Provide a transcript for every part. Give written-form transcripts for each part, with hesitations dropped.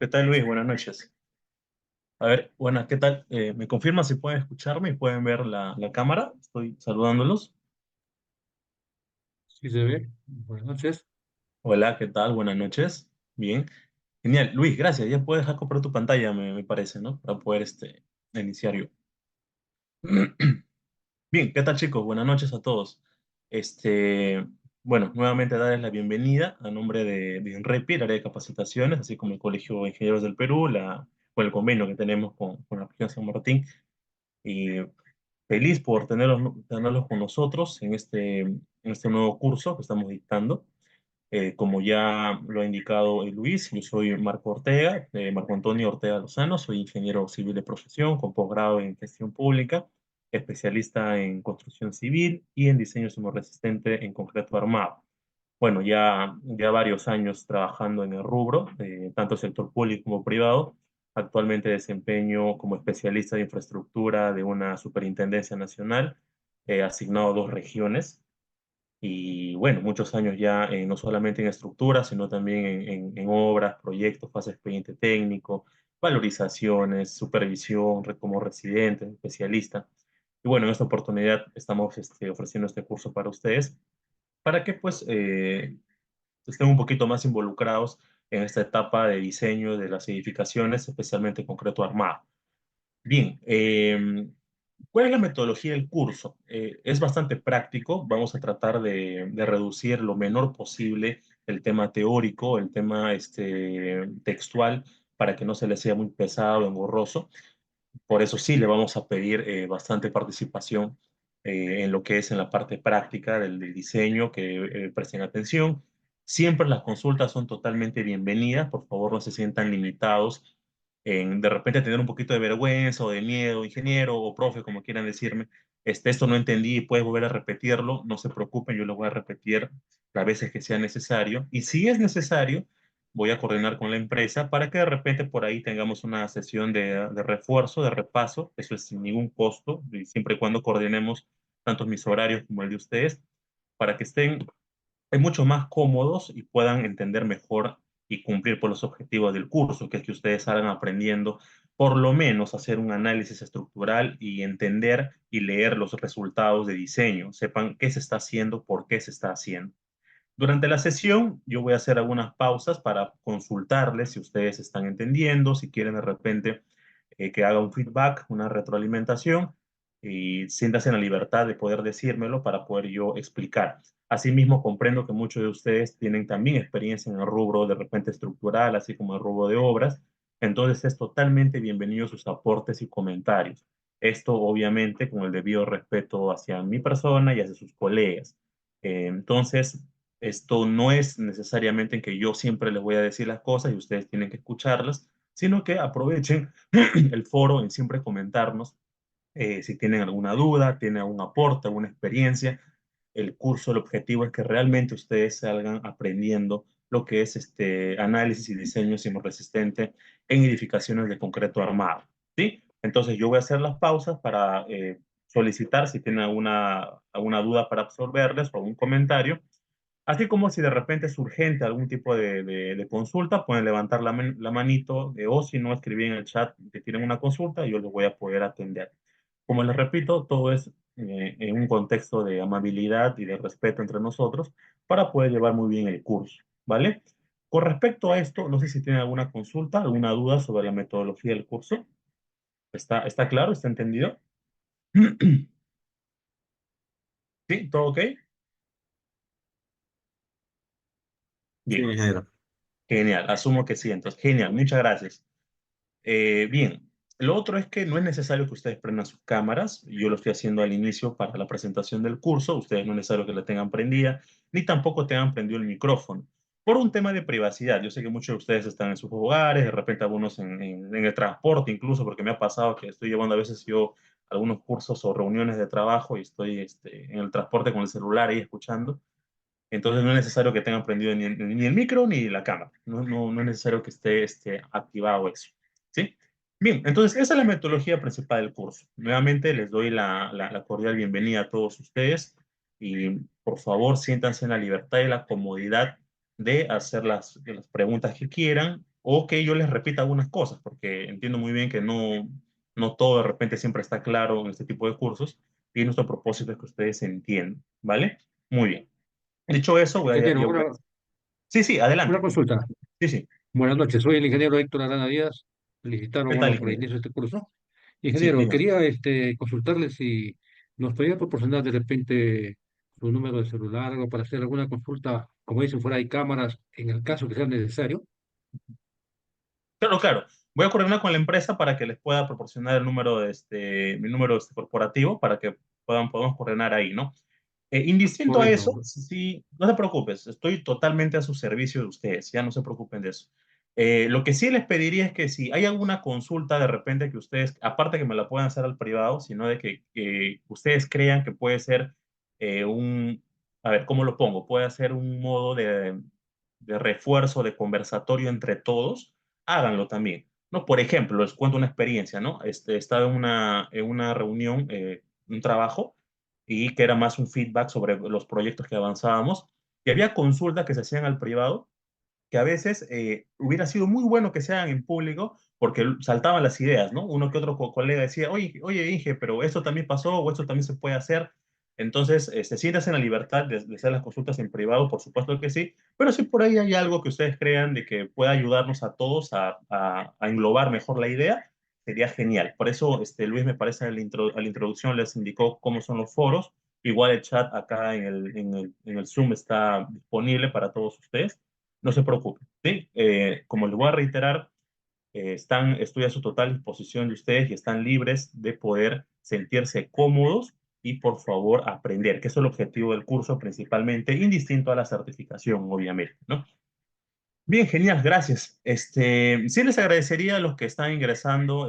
¿Qué tal, Luis? Buenas noches. A ver, buenas, ¿qué tal? ¿Me confirma si pueden escucharme y pueden ver la cámara? Estoy saludándolos. Sí se ve. Buenas noches. Hola, ¿qué tal? Buenas noches. Bien. Genial. Luis, gracias. Ya puedes dejar comprar tu pantalla, me parece, ¿no? Para poder iniciar yo. Bien, ¿qué tal, chicos? Buenas noches a todos. Bueno, nuevamente darles la bienvenida a nombre de INREPI, el área de capacitaciones, así como el Colegio de Ingenieros del Perú, con el convenio que tenemos con la región San Martín. Y feliz por tenerlos con nosotros en este nuevo curso que estamos dictando. Como ya lo ha indicado Luis, yo soy Marco Ortega, Marco Antonio Ortega Lozano, soy ingeniero civil de profesión con posgrado en gestión pública, especialista en construcción civil y en diseño resistente en concreto armado. Bueno, ya varios años trabajando en el rubro, tanto sector público como privado. Actualmente desempeño como especialista de infraestructura de una superintendencia nacional, asignado a dos regiones. Y bueno, muchos años ya, no solamente en estructura, sino también en obras, proyectos, fase expediente técnico, valorizaciones, supervisión, como residente, especialista. Y bueno, en esta oportunidad estamos ofreciendo este curso para ustedes, para que pues estén un poquito más involucrados en esta etapa de diseño de las edificaciones, especialmente en concreto armado. Bien, ¿cuál es la metodología del curso? Es bastante práctico, vamos a tratar de reducir lo menor posible el tema teórico, el tema textual, para que no se les sea muy pesado, engorroso. Por eso sí, le vamos a pedir bastante participación en lo que es en la parte práctica del diseño, que presten atención. Siempre las consultas son totalmente bienvenidas, por favor no se sientan limitados en de repente tener un poquito de vergüenza o de miedo, ingeniero o profe, como quieran decirme, esto no entendí y puedes volver a repetirlo, no se preocupen, yo lo voy a repetir las veces que sea necesario. Y si es necesario, voy a coordinar con la empresa para que de repente por ahí tengamos una sesión de refuerzo, de repaso, eso es sin ningún costo, y siempre y cuando coordinemos tanto mis horarios como el de ustedes, para que estén mucho más cómodos y puedan entender mejor y cumplir por los objetivos del curso, que es que ustedes salgan aprendiendo por lo menos hacer un análisis estructural y entender y leer los resultados de diseño, sepan qué se está haciendo, por qué se está haciendo. Durante la sesión, yo voy a hacer algunas pausas para consultarles si ustedes están entendiendo, si quieren de repente que haga un feedback, una retroalimentación, y siéntanse en la libertad de poder decírmelo para poder yo explicar. Asimismo, comprendo que muchos de ustedes tienen también experiencia en el rubro de repente estructural, así como el rubro de obras, entonces es totalmente bienvenido sus aportes y comentarios. Esto obviamente con el debido respeto hacia mi persona y hacia sus colegas. Entonces, esto no es necesariamente en que yo siempre les voy a decir las cosas y ustedes tienen que escucharlas, sino que aprovechen el foro en siempre comentarnos si tienen alguna duda, tienen algún aporte, alguna experiencia. El curso, el objetivo es que realmente ustedes salgan aprendiendo lo que es este análisis y diseño sismorresistente en edificaciones de concreto armado, ¿sí? Entonces yo voy a hacer las pausas para solicitar si tienen alguna duda para absorberles o algún comentario. Así como si de repente es urgente algún tipo de consulta, pueden levantar la manito o si no, escribir en el chat que tienen una consulta y yo les voy a poder atender. Como les repito, todo es en un contexto de amabilidad y de respeto entre nosotros para poder llevar muy bien el curso, ¿vale? Con respecto a esto, no sé si tienen alguna consulta, alguna duda sobre la metodología del curso. ¿Está claro? ¿Está entendido? ¿Sí? ¿Todo ok? Sí, Bien, ingeniero. genial. Asumo que sí, entonces, genial. Muchas gracias. Bien, lo otro es que no es necesario que ustedes prendan sus cámaras. Yo lo estoy haciendo al inicio para la presentación del curso. Ustedes no es necesario que la tengan prendida, ni tampoco tengan prendido el micrófono. Por un tema de privacidad. Yo sé que muchos de ustedes están en sus hogares, de repente algunos en el transporte, incluso porque me ha pasado que estoy llevando a veces yo algunos cursos o reuniones de trabajo y estoy en el transporte con el celular ahí escuchando. Entonces no es necesario que tengan prendido ni el micro ni la cámara. No es necesario que esté activado eso. ¿Sí? Bien, entonces esa es la metodología principal del curso. Nuevamente les doy la cordial bienvenida a todos ustedes y por favor siéntanse en la libertad y la comodidad de hacer las preguntas que quieran o que yo les repita algunas cosas, porque entiendo muy bien que no todo de repente siempre está claro en este tipo de cursos, y nuestro propósito es que ustedes entiendan, ¿vale? Muy bien. Dicho eso, Ingeniero, yo Sí, sí, una adelante. consulta. Sí, sí. Buenas noches, soy el ingeniero Héctor Arana Díaz. ¿Qué Felicitaron, tal, bueno, por el ingeniero? inicio de este curso. Sí, Ingeniero, dígame. quería consultarle si nos podría proporcionar de repente su número de celular, algo para hacer alguna consulta, como dicen, fuera hay cámaras, en el caso que sea necesario. Claro, claro. Voy a coordinar con la empresa para que les pueda proporcionar el número mi número corporativo para que podamos coordinar ahí, ¿no? Indistinto a eso, Correcto. sí, no te preocupes, estoy totalmente a su servicio de ustedes, ya no se preocupen de eso. Lo que sí les pediría es que si hay alguna consulta de repente que ustedes, aparte que me la puedan hacer al privado, sino de que ustedes crean que puede ser a ver, ¿cómo lo pongo? Puede ser un modo de refuerzo, de conversatorio entre todos, háganlo también. ¿No? Por ejemplo, les cuento una experiencia, ¿no? Estaba en una reunión, un trabajo, y que era más un feedback sobre los proyectos que avanzábamos, y había consultas que se hacían al privado, que a veces hubiera sido muy bueno que se hagan en público, porque saltaban las ideas, ¿no? Uno que otro colega decía, oye, Inge, pero esto también pasó, o esto también se puede hacer. Entonces, se sientas en la libertad de hacer las consultas en privado, por supuesto que sí, pero si por ahí hay algo que ustedes crean de que pueda ayudarnos a todos a englobar mejor la idea, sería genial. Por eso, Luis, me parece, a la introducción les indicó cómo son los foros. Igual el chat acá en el Zoom está disponible para todos ustedes. No se preocupe, ¿sí? Como les voy a reiterar, estoy a su total disposición de ustedes y están libres de poder sentirse cómodos y por favor aprender, que es el objetivo del curso principalmente, indistinto a la certificación, obviamente, ¿no? Bien, genial, gracias. Sí les agradecería a los que están ingresando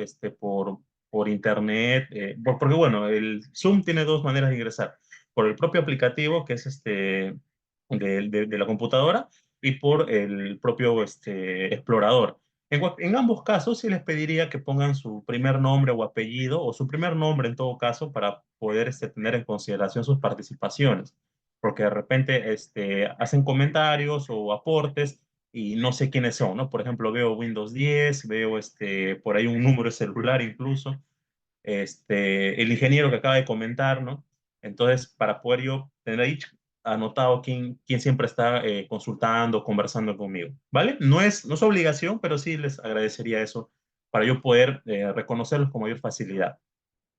por internet, porque bueno, el Zoom tiene dos maneras de ingresar, por el propio aplicativo, que es de la computadora, y por el propio explorador. En ambos casos, sí les pediría que pongan su primer nombre o apellido, o su primer nombre en todo caso, para poder tener en consideración sus participaciones, porque de repente hacen comentarios o aportes y no sé quiénes son, ¿no? Por ejemplo, veo Windows 10, veo por ahí un número de celular incluso, el ingeniero que acaba de comentar, ¿no? Entonces, para poder yo tener ahí anotado quién siempre está consultando, conversando conmigo, ¿vale? No es obligación, pero sí les agradecería eso para yo poder reconocerlos con mayor facilidad.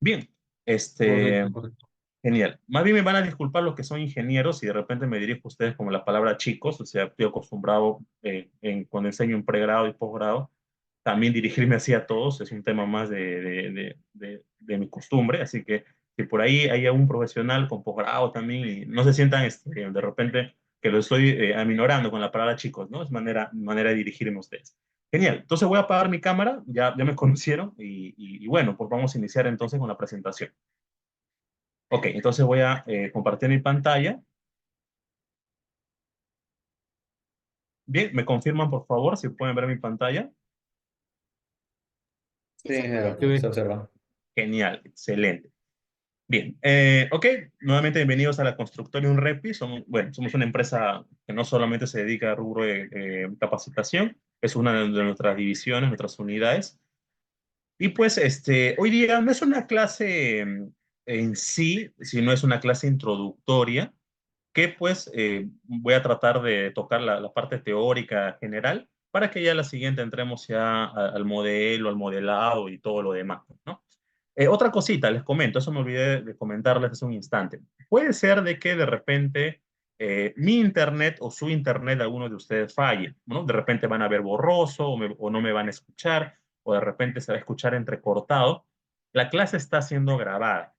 Bien, este, Correcto, correcto. genial. Más bien me van a disculpar los que son ingenieros y de repente me dirijo a ustedes como la palabra chicos, o sea, estoy acostumbrado cuando enseño en pregrado y posgrado, también dirigirme así a todos, es un tema más de mi costumbre, así que si por ahí hay algún profesional con posgrado también y no se sientan de repente que lo estoy aminorando con la palabra chicos, ¿no? Es manera de dirigirme a ustedes. Genial, entonces voy a apagar mi cámara, ya me conocieron y bueno, pues vamos a iniciar entonces con la presentación. Ok, entonces voy a compartir mi pantalla. Bien, me confirman por favor si pueden ver mi pantalla. Sí, Se ingeniero, se ve. observa. Genial, excelente. Bien, ok, nuevamente bienvenidos a la Constructora Unrepi. Somos una empresa que no solamente se dedica al rubro de capacitación, es una de nuestras divisiones, nuestras unidades. Y pues hoy día no es una clase en sí, sino es una clase introductoria que pues voy a tratar de tocar la parte teórica general para que ya la siguiente entremos ya al modelo, al modelado y todo lo demás, ¿no? Otra cosita, les comento, eso me olvidé de comentarles hace un instante. Puede ser de que de repente mi internet o su internet de alguno de ustedes falle, ¿no? De repente van a ver borroso o no me van a escuchar o de repente se va a escuchar entrecortado. La clase está siendo grabada.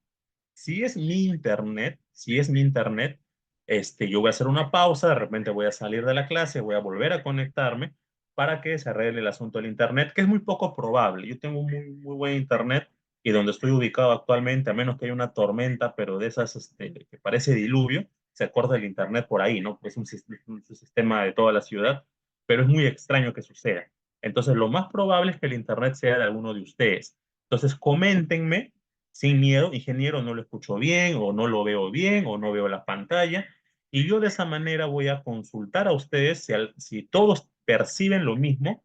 Si es mi internet, yo voy a hacer una pausa, de repente voy a salir de la clase, voy a volver a conectarme para que se arregle el asunto del internet, que es muy poco probable. Yo tengo un muy buen internet y donde estoy ubicado actualmente, a menos que haya una tormenta, pero de esas que parece diluvio, se corta el internet por ahí, ¿no? Es un sistema de toda la ciudad, pero es muy extraño que suceda. Entonces, lo más probable es que el internet sea de alguno de ustedes. Entonces, coméntenme sin miedo, ingeniero, no lo escucho bien, o no lo veo bien, o no veo la pantalla. Y yo de esa manera voy a consultar a ustedes si todos perciben lo mismo,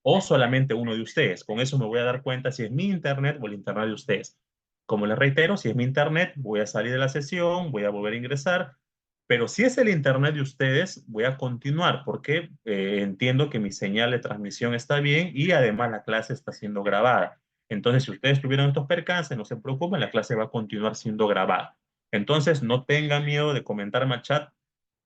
o solamente uno de ustedes. Con eso me voy a dar cuenta si es mi internet o el internet de ustedes. Como les reitero, si es mi internet, voy a salir de la sesión, voy a volver a ingresar, pero si es el internet de ustedes, voy a continuar porque entiendo que mi señal de transmisión está bien y además la clase está siendo grabada. Entonces, si ustedes tuvieron estos percances, no se preocupen, la clase va a continuar siendo grabada. Entonces, no tengan miedo de comentarme al chat: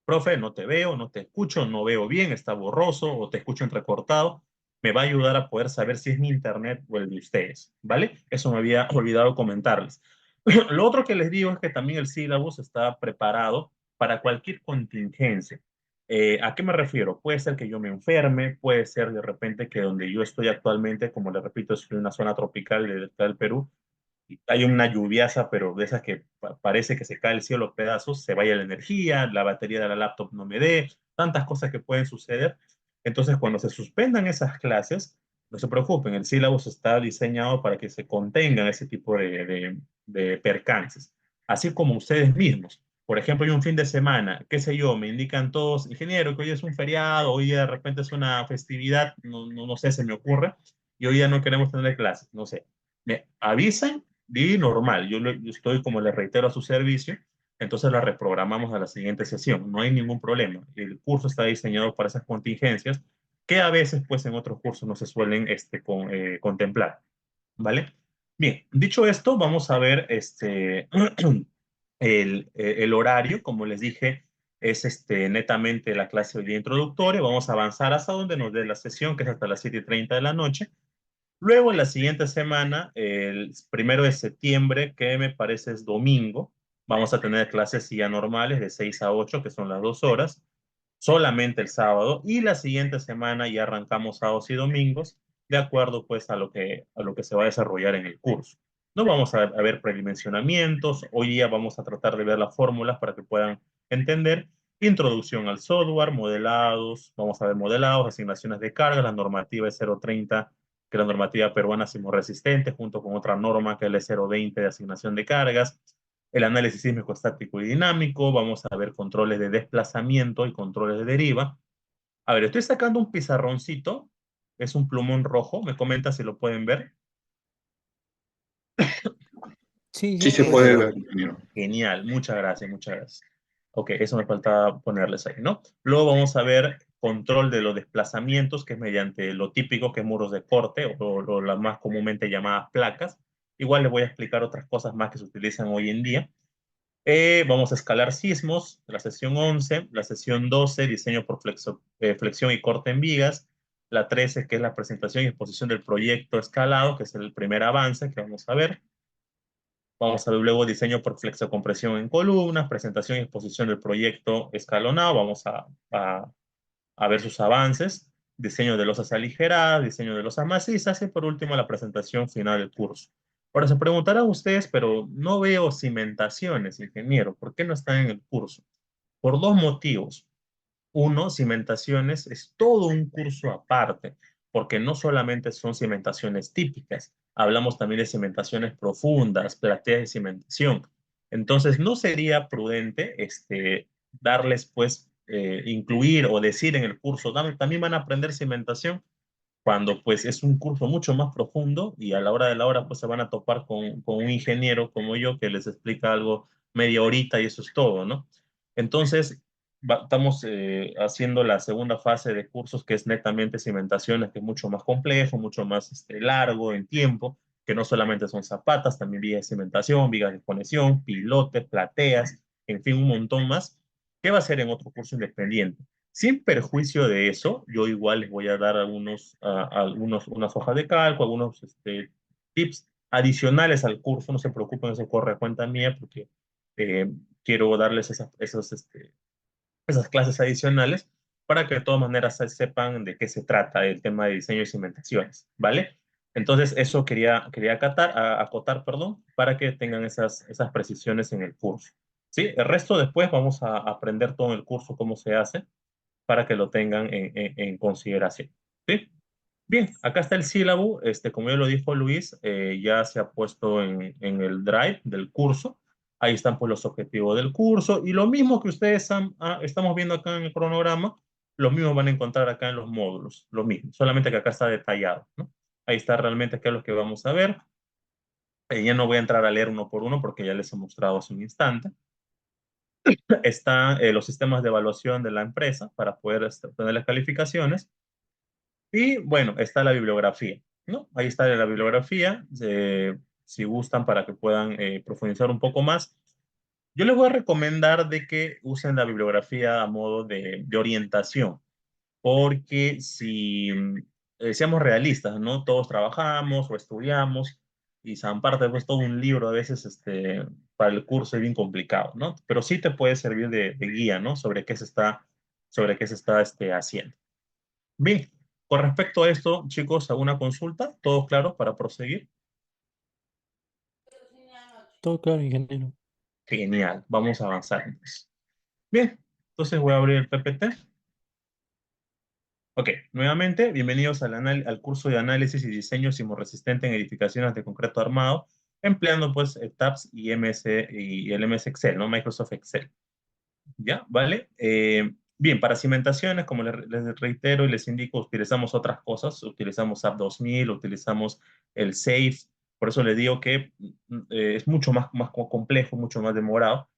profe, no te veo, no te escucho, no veo bien, está borroso o te escucho entrecortado. Me va a ayudar a poder saber si es mi internet o el de ustedes, ¿vale? Eso me había olvidado comentarles. Lo otro que les digo es que también el sílabus está preparado para cualquier contingencia. ¿A qué me refiero? Puede ser que yo me enferme, puede ser de repente que donde yo estoy actualmente, como les repito, es una zona tropical del Perú, hay una lluviaza, pero de esas que parece que se cae el cielo a pedazos, se vaya la energía, la batería de la laptop no me dé, tantas cosas que pueden suceder. Entonces, cuando se suspendan esas clases, no se preocupen, el sílabus está diseñado para que se contengan ese tipo de percances, así como ustedes mismos. Por ejemplo, hay un fin de semana, qué sé yo, me indican todos, ingeniero, que hoy es un feriado, hoy de repente es una festividad, no sé, se me ocurre, y hoy ya no queremos tener clases, no sé. Me avisan y normal, yo estoy, como le reitero, a su servicio, entonces la reprogramamos a la siguiente sesión, no hay ningún problema. El curso está diseñado para esas contingencias que a veces, pues, en otros cursos no se suelen contemplar, ¿vale? Bien, dicho esto, vamos a ver el horario, como les dije, es netamente la clase de introductoria, vamos a avanzar hasta donde nos dé la sesión, que es hasta las 7:30 de la noche. Luego, la siguiente semana, el 1 de septiembre, que me parece es domingo, vamos a tener clases ya normales de 6 a 8, que son las 2 horas, solamente el sábado. Y la siguiente semana ya arrancamos sábados y domingos, de acuerdo pues a lo que se va a desarrollar en el curso. No vamos a ver predimensionamientos, hoy día vamos a tratar de ver las fórmulas para que puedan entender. Introducción al software, modelados, vamos a ver modelados, asignaciones de carga, la normativa es 030, que es la normativa peruana sismorresistente, junto con otra norma que es la 020 de asignación de cargas, el análisis sísmico estático y dinámico, vamos a ver controles de desplazamiento y controles de deriva. A ver, estoy sacando un pizarroncito, es un plumón rojo, me comenta si lo pueden ver. Sí, Sí sí, se se puede puede. ver, ingeniero. Genial, muchas gracias, muchas gracias. Ok, eso me faltaba ponerles ahí, ¿no? Luego vamos a ver control de los desplazamientos, que es mediante lo típico, que es muros de corte o las más comúnmente llamadas placas. Igual les voy a explicar otras cosas más que se utilizan hoy en día. Vamos a escalar sismos, la sesión 11, la sesión 12, diseño por flexión y corte en vigas, la 13, que es la presentación y exposición del proyecto escalado, que es el primer avance que vamos a ver. Vamos a ver luego diseño por flexocompresión en columnas, presentación y exposición del proyecto escalonado. Vamos a ver sus avances, diseño de losas aligeradas, diseño de losas macizas y por último la presentación final del curso. Ahora se preguntarán ustedes, pero no veo cimentaciones, ingeniero, ¿por qué no están en el curso? Por dos motivos. Uno, cimentaciones es todo un curso aparte, porque no solamente son cimentaciones típicas, hablamos también de cimentaciones profundas, plateas de cimentación. Entonces, no sería prudente darles, pues, incluir o decir en el curso: También van a aprender cimentación", cuando pues es un curso mucho más profundo y a la hora de la hora pues se van a topar con un ingeniero como yo que les explica algo media horita y eso es todo, ¿no? Entonces, estamos haciendo la segunda fase de cursos, que es netamente cimentaciones, que es mucho más complejo, mucho más largo en tiempo, que no solamente son zapatas, también vigas de cimentación, vigas de conexión, pilotes, plateas, en fin, un montón más, que va a ser en otro curso independiente. Sin perjuicio de eso, yo igual les voy a dar unas hojas de cálculo, algunos tips adicionales al curso. No se preocupen, eso corre a cuenta mía porque eh, quiero darles esas clases adicionales para que de todas maneras sepan de qué se trata el tema de diseño y cimentaciones, ¿vale? Entonces, eso quería acotar, perdón, para que tengan esas precisiones en el curso. ¿Sí? El resto después vamos a aprender todo en el curso cómo se hace para que lo tengan en consideración. ¿Sí? Bien, acá está el sílabo. Como ya lo dijo Luis, ya se ha puesto en el drive del curso. Ahí están pues los objetivos del curso y lo mismo que ustedes estamos viendo acá en el cronograma, Lo mismo van a encontrar acá en los módulos, lo mismo, solamente que acá está detallado, ¿no? Ahí está realmente qué es lo que vamos a ver. Ya no voy a entrar a leer uno por uno porque ya les he mostrado hace un instante. Están los sistemas de evaluación de la empresa para poder obtener las calificaciones. Y bueno, está la bibliografía, ¿no? Ahí está la bibliografía, si gustan para que puedan profundizar un poco más. Yo les voy a recomendar de que usen la bibliografía a modo de orientación, porque si seamos realistas, ¿no? Todos trabajamos o estudiamos y San parte pues todo un libro a veces para el curso es bien complicado, ¿no? Pero sí te puede servir de guía, ¿no? Sobre qué se está haciendo. Bien, con respecto a esto, chicos, ¿alguna consulta? ¿Todo claro para proseguir? Todo claro, ingeniero. Genial, vamos a avanzar entonces. Bien, entonces voy a abrir el PPT. Ok, nuevamente, bienvenidos al curso de análisis y diseño sismorresistente en edificaciones de concreto armado, empleando pues TAPS y y el MS Excel, ¿no? Microsoft Excel. ¿Ya? ¿Vale? Bien, para cimentaciones, como les reitero y les indico, utilizamos otras cosas, utilizamos SAP 2000, utilizamos el SAFE, por eso les digo que es mucho más complejo, mucho más demorado.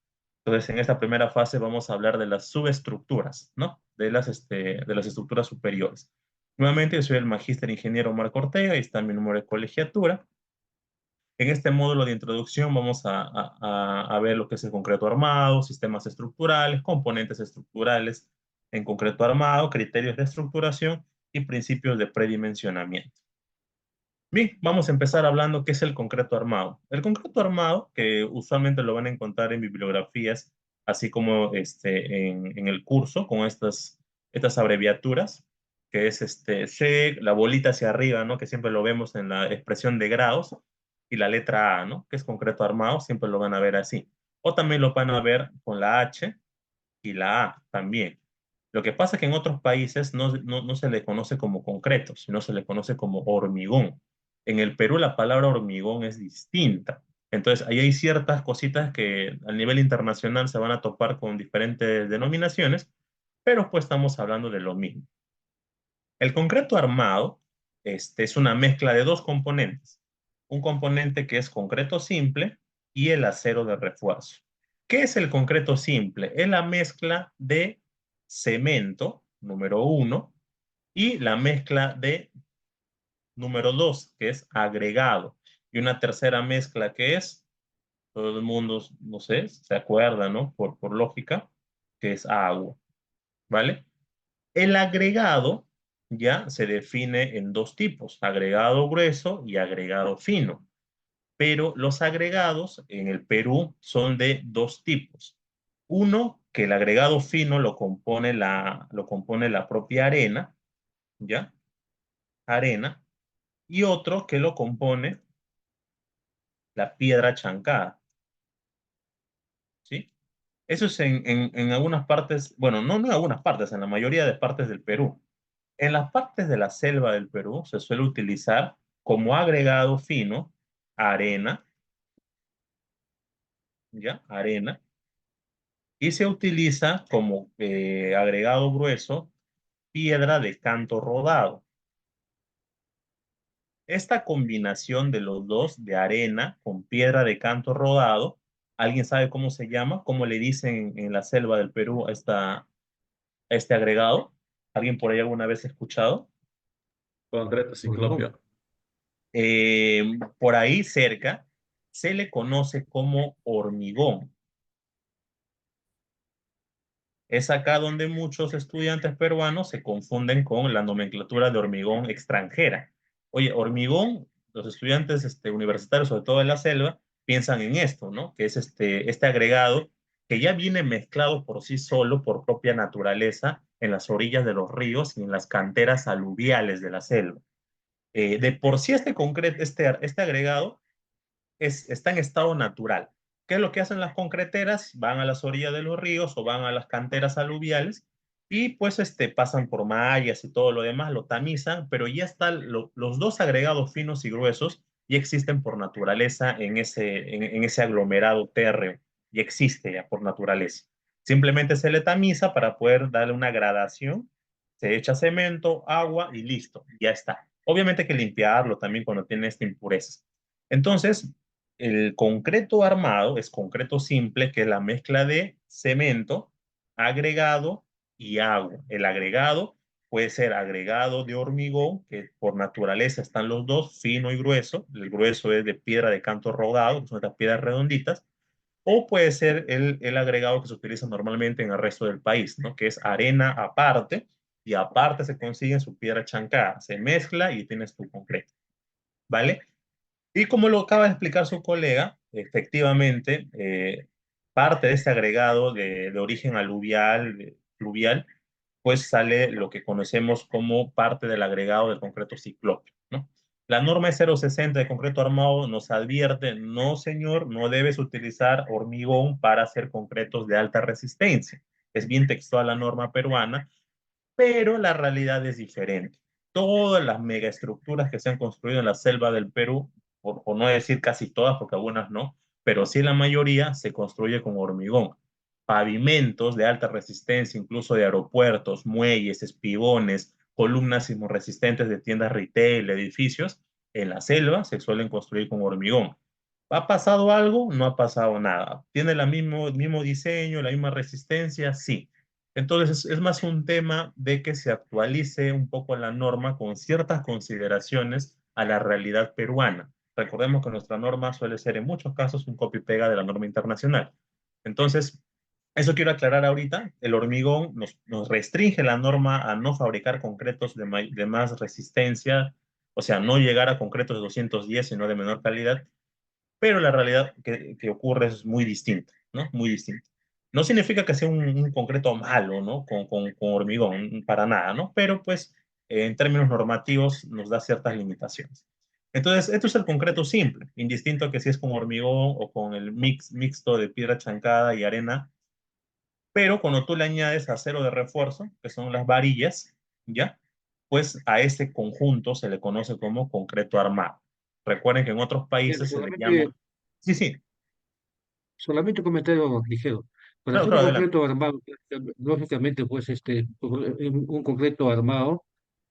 Entonces, en esta primera fase vamos a hablar de las subestructuras, ¿no? De las estructuras superiores. Nuevamente, yo soy el magíster ingeniero Marco Ortega, y está mi número de colegiatura. En este módulo de introducción vamos a ver lo que es el concreto armado, sistemas estructurales, componentes estructurales en concreto armado, criterios de estructuración y principios de predimensionamiento. Bien, vamos a empezar hablando qué es el concreto armado. El concreto armado, que usualmente lo van a encontrar en bibliografías, así como en el curso, con estas abreviaturas, que es C, la bolita hacia arriba, ¿no? Que siempre lo vemos en la expresión de grados, y la letra A, ¿no? Que es concreto armado, siempre lo van a ver así. O también lo van a ver con la H y la A también. Lo que pasa es que en otros países no se le conoce como concreto, sino se le conoce como hormigón. En el Perú la palabra hormigón es distinta. Entonces, ahí hay ciertas cositas que a nivel internacional se van a topar con diferentes denominaciones, pero pues estamos hablando de lo mismo. El concreto armado es una mezcla de dos componentes. Un componente que es concreto simple y el acero de refuerzo. ¿Qué es el concreto simple? Es la mezcla de cemento, número uno, y la mezcla de número dos, que es agregado. Y una tercera mezcla que es, todo el mundo, no sé, se acuerda, ¿no? Por lógica, que es agua, ¿vale? El agregado ya se define en dos tipos, agregado grueso y agregado fino. Pero los agregados en el Perú son de dos tipos. Uno, que el agregado fino lo compone la propia arena, ¿ya? Arena. Y otro que lo compone la piedra chancada, ¿sí? Eso es en algunas partes, bueno, no en algunas partes, en la mayoría de partes del Perú. En las partes de la selva del Perú se suele utilizar como agregado fino arena, ¿ya? Arena. Y se utiliza como agregado grueso piedra de canto rodado. Esta combinación de los dos, de arena con piedra de canto rodado, ¿alguien sabe cómo se llama? ¿Cómo le dicen en la selva del Perú a este agregado? ¿Alguien por ahí alguna vez ha escuchado? Concreto Hormigón. ciclopio. Por ahí cerca se le conoce como hormigón. Es acá donde muchos estudiantes peruanos se confunden con la nomenclatura de hormigón extranjera. Oye, hormigón, los estudiantes universitarios, sobre todo de la selva, piensan en esto, ¿no? Que es este agregado que ya viene mezclado por sí solo, por propia naturaleza, en las orillas de los ríos y en las canteras aluviales de la selva. De por sí este agregado está en estado natural. ¿Qué es lo que hacen las concreteras? Van a las orillas de los ríos o van a las canteras aluviales y pues pasan por mallas y todo lo demás, lo tamizan, pero ya están los dos agregados finos y gruesos ya existen por naturaleza en ese aglomerado térreo, y existe ya por naturaleza. Simplemente se le tamiza para poder darle una gradación se echa cemento, agua y listo, ya está. Obviamente hay que limpiarlo también cuando tiene impurezas. Entonces, el concreto armado es concreto simple, que es la mezcla de cemento, agregado y agua. El agregado puede ser agregado de hormigón, que por naturaleza están los dos, fino y grueso. El grueso es de piedra de canto rodado, que son estas piedras redonditas, o puede ser el agregado que se utiliza normalmente en el resto del país, ¿no? Que es arena aparte, y aparte se consigue su piedra chancada. Se mezcla y tienes tu concreto, ¿vale? Y como lo acaba de explicar su colega, efectivamente, parte de este agregado de origen aluvial, fluvial, pues sale lo que conocemos como parte del agregado del concreto ciclópico, ¿no? La norma es 060 de concreto armado nos advierte, no señor, no debes utilizar hormigón para hacer concretos de alta resistencia. Es bien textual la norma peruana, pero la realidad es diferente. Todas las megaestructuras que se han construido en la selva del Perú, por no decir casi todas, porque algunas no, pero sí la mayoría se construye con hormigón. Pavimentos de alta resistencia, incluso de aeropuertos, muelles, espigones, columnas sismorresistentes de tiendas retail, edificios, en la selva se suelen construir con hormigón. ¿Ha pasado algo? No ha pasado nada. ¿Tiene el mismo diseño, la misma resistencia? Sí. Entonces, es más un tema de que se actualice un poco la norma con ciertas consideraciones a la realidad peruana. Recordemos que nuestra norma suele ser en muchos casos un copy-pega de la norma internacional. Entonces, eso quiero aclarar ahorita. El hormigón nos restringe la norma a no fabricar concretos de más resistencia, o sea, no llegar a concretos de 210, sino de menor calidad, pero la realidad que ocurre es muy distinta, ¿no? Muy distinta. No significa que sea un concreto malo, ¿no? Con hormigón, para nada, ¿no? Pero pues en términos normativos nos da ciertas limitaciones. Entonces, esto es el concreto simple, indistinto que si es con hormigón o con el mixto de piedra chancada y arena, pero cuando tú le añades acero de refuerzo, que son las varillas, ¿ya? Pues a ese conjunto se le conoce como concreto armado. Recuerden que en otros Bien, países se le llama... Sí, sí, solamente un comentario ligero. Para claro, hacer un claro, adelante. concreto armado, lógicamente, pues un concreto armado,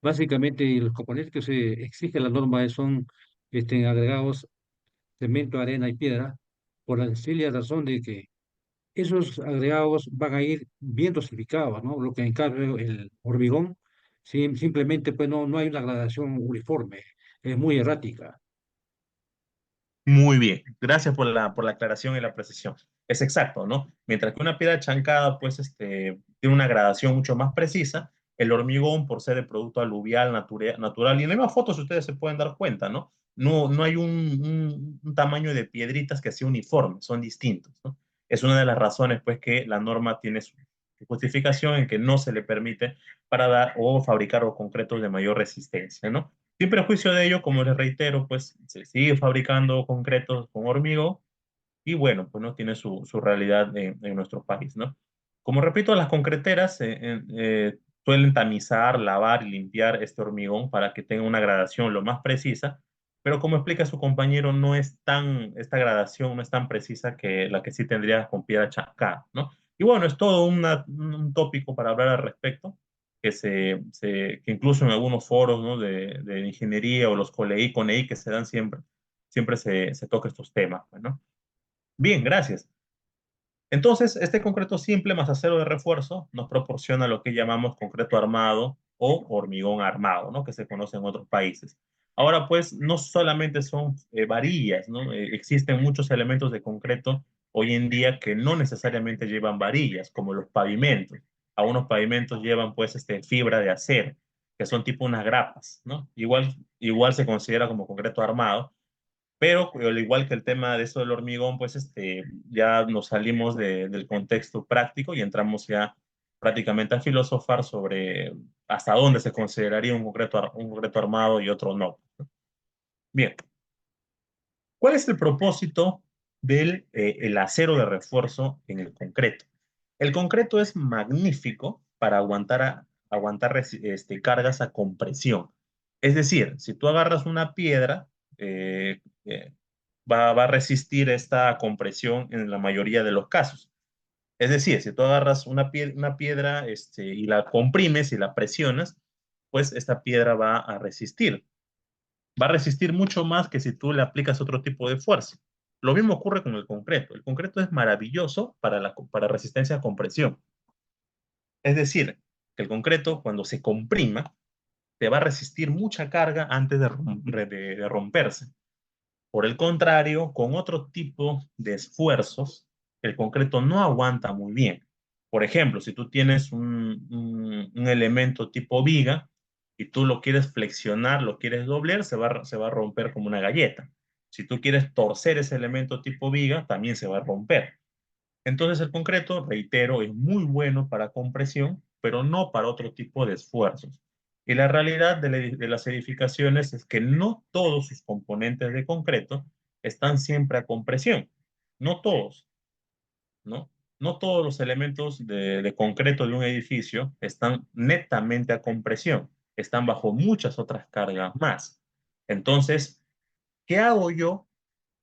básicamente los componentes que se exige la norma son agregados cemento, arena y piedra, por la sencilla razón de que esos agregados van a ir bien dosificados, ¿no? Lo que en cambio el hormigón, simplemente pues no hay una gradación uniforme, es muy errática. Muy bien, gracias por la aclaración y la precisión. Es exacto, ¿no? Mientras que una piedra chancada, pues, tiene una gradación mucho más precisa, el hormigón, por ser el producto aluvial natural, y en las mismas fotos ustedes se pueden dar cuenta, ¿no? No hay un tamaño de piedritas que sea uniforme, son distintos, ¿no? Es una de las razones, pues, que la norma tiene su justificación en que no se le permite para dar o fabricar los concretos de mayor resistencia, ¿no? Sin perjuicio de ello, como les reitero, pues se sigue fabricando concretos con hormigón y bueno, pues no tiene su realidad en nuestro país, ¿no? Como repito, las concreteras suelen tamizar, lavar y limpiar este hormigón para que tenga una gradación lo más precisa, pero como explica su compañero, esta gradación no es tan precisa que la que sí tendría con piedra chancada, ¿no? Y bueno, es todo un tópico para hablar al respecto, que incluso en algunos foros, ¿no? de ingeniería o los CONEI que se dan siempre se toca estos temas, ¿no? Bien, gracias. Entonces, este concreto simple más acero de refuerzo nos proporciona lo que llamamos concreto armado o hormigón armado, ¿no? Que se conoce en otros países. Ahora, pues, no solamente son varillas, ¿no? Existen muchos elementos de concreto hoy en día que no necesariamente llevan varillas, como los pavimentos. Algunos pavimentos llevan, pues, fibra de acero, que son tipo unas grapas, ¿no? Igual se considera como concreto armado, pero al igual que el tema de eso del hormigón, pues ya nos salimos del contexto práctico y entramos ya prácticamente a filosofar sobre hasta dónde se consideraría un concreto armado y otro no. Bien, ¿cuál es el propósito del el acero de refuerzo en el concreto? El concreto es magnífico para aguantar cargas a compresión. Es decir, si tú agarras una piedra, eh, eh, va a resistir esta compresión en la mayoría de los casos. Es decir, si tú agarras una piedra y la comprimes y la presionas, pues esta piedra va a resistir. Va a resistir mucho más que si tú le aplicas otro tipo de fuerza. Lo mismo ocurre con el concreto. El concreto es maravilloso para resistencia a compresión. Es decir, que el concreto, cuando se comprima, te va a resistir mucha carga antes de romperse. Por el contrario, con otro tipo de esfuerzos, el concreto no aguanta muy bien. Por ejemplo, si tú tienes un elemento tipo viga y tú lo quieres flexionar, lo quieres doblar, se va a romper como una galleta. Si tú quieres torcer ese elemento tipo viga, también se va a romper. Entonces el concreto, reitero, es muy bueno para compresión, pero no para otro tipo de esfuerzos. Y la realidad de las edificaciones es que no todos sus componentes de concreto están siempre a compresión. No todos, ¿no? No todos los elementos de concreto de un edificio están netamente a compresión. Están bajo muchas otras cargas más. Entonces, ¿qué hago yo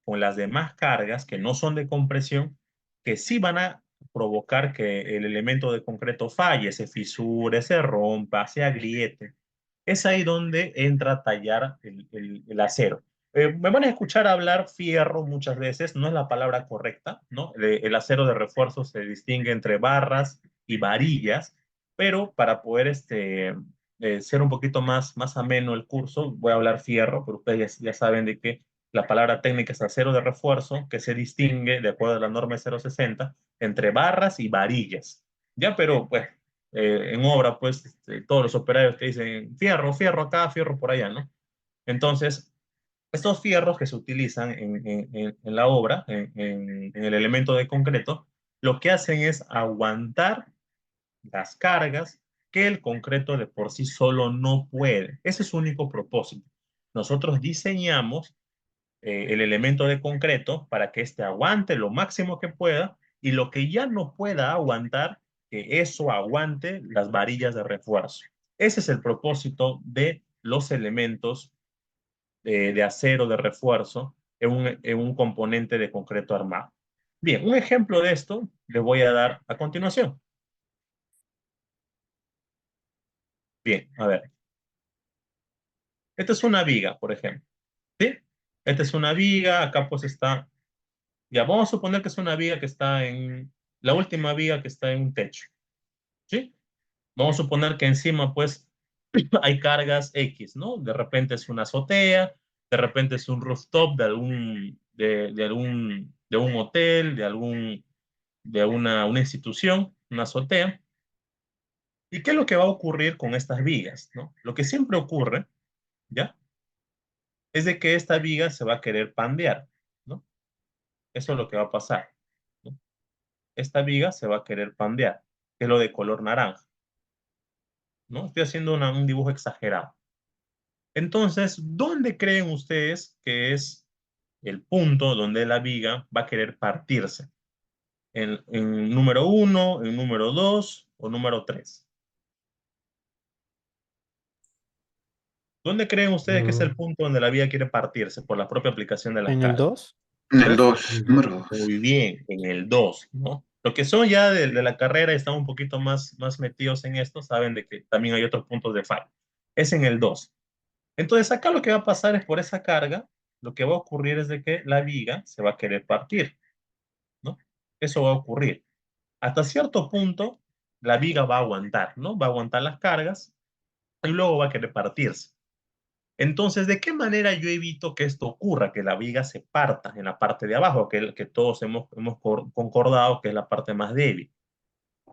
con las demás cargas que no son de compresión, que sí van a provocar que el elemento de concreto falle, se fisure, se rompa, se agriete? Es ahí donde entra a tallar el acero. Me van a escuchar hablar fierro muchas veces, no es la palabra correcta, ¿no? El acero de refuerzo se distingue entre barras y varillas, pero para poder ser un poquito más ameno el curso, voy a hablar fierro, pero ustedes ya saben de que la palabra técnica es acero de refuerzo, que se distingue, de acuerdo a la norma 060, entre barras y varillas. Ya, pero pues en obra, pues todos los operarios que dicen fierro, fierro acá, fierro por allá, ¿no? Entonces, estos fierros que se utilizan en la obra, en el elemento de concreto, lo que hacen es aguantar las cargas que el concreto de por sí solo no puede. Ese es su único propósito. Nosotros diseñamos el elemento de concreto para que éste aguante lo máximo que pueda y lo que ya no pueda aguantar, que eso aguante las varillas de refuerzo. Ese es el propósito de los elementos de acero de refuerzo en un componente de concreto armado. Bien, un ejemplo de esto les voy a dar a continuación. Bien, a ver. Esta es una viga, por ejemplo. ¿Sí? Esta es una viga, acá pues está. Ya, vamos a suponer que es una viga que está en, la última viga que está en un techo, ¿sí? Vamos a suponer que encima, pues, hay cargas X, ¿no? De repente es una azotea, de repente es un rooftop de un hotel, de una institución, una azotea. ¿Y qué es lo que va a ocurrir con estas vigas, ¿no? Lo que siempre ocurre, ¿ya? Es de que esta viga se va a querer pandear, ¿no? Eso es lo que va a pasar, ¿no? Esta viga se va a querer pandear, que es lo de color naranja, ¿no? Estoy haciendo un dibujo exagerado. Entonces, ¿dónde creen ustedes que es el punto donde la viga va a querer partirse? ¿En número uno, en número 2 o número 3? ¿Dónde creen ustedes que es el No, punto donde la viga quiere partirse por la propia aplicación de las ¿En el cargas? 2? En el 2, no. número 2. Muy bien, en el 2, ¿no? Los que son ya de la carrera y están un poquito más metidos en esto, saben de que también hay otros puntos de fallo. Es en el 2. Entonces, acá lo que va a pasar es por esa carga, lo que va a ocurrir es de que la viga se va a querer partir, ¿no? Eso va a ocurrir. Hasta cierto punto, la viga va a aguantar, ¿no? Va a aguantar las cargas y luego va a querer partirse. Entonces, ¿de qué manera yo evito que esto ocurra, que la viga se parta en la parte de abajo, que todos hemos concordado que es la parte más débil?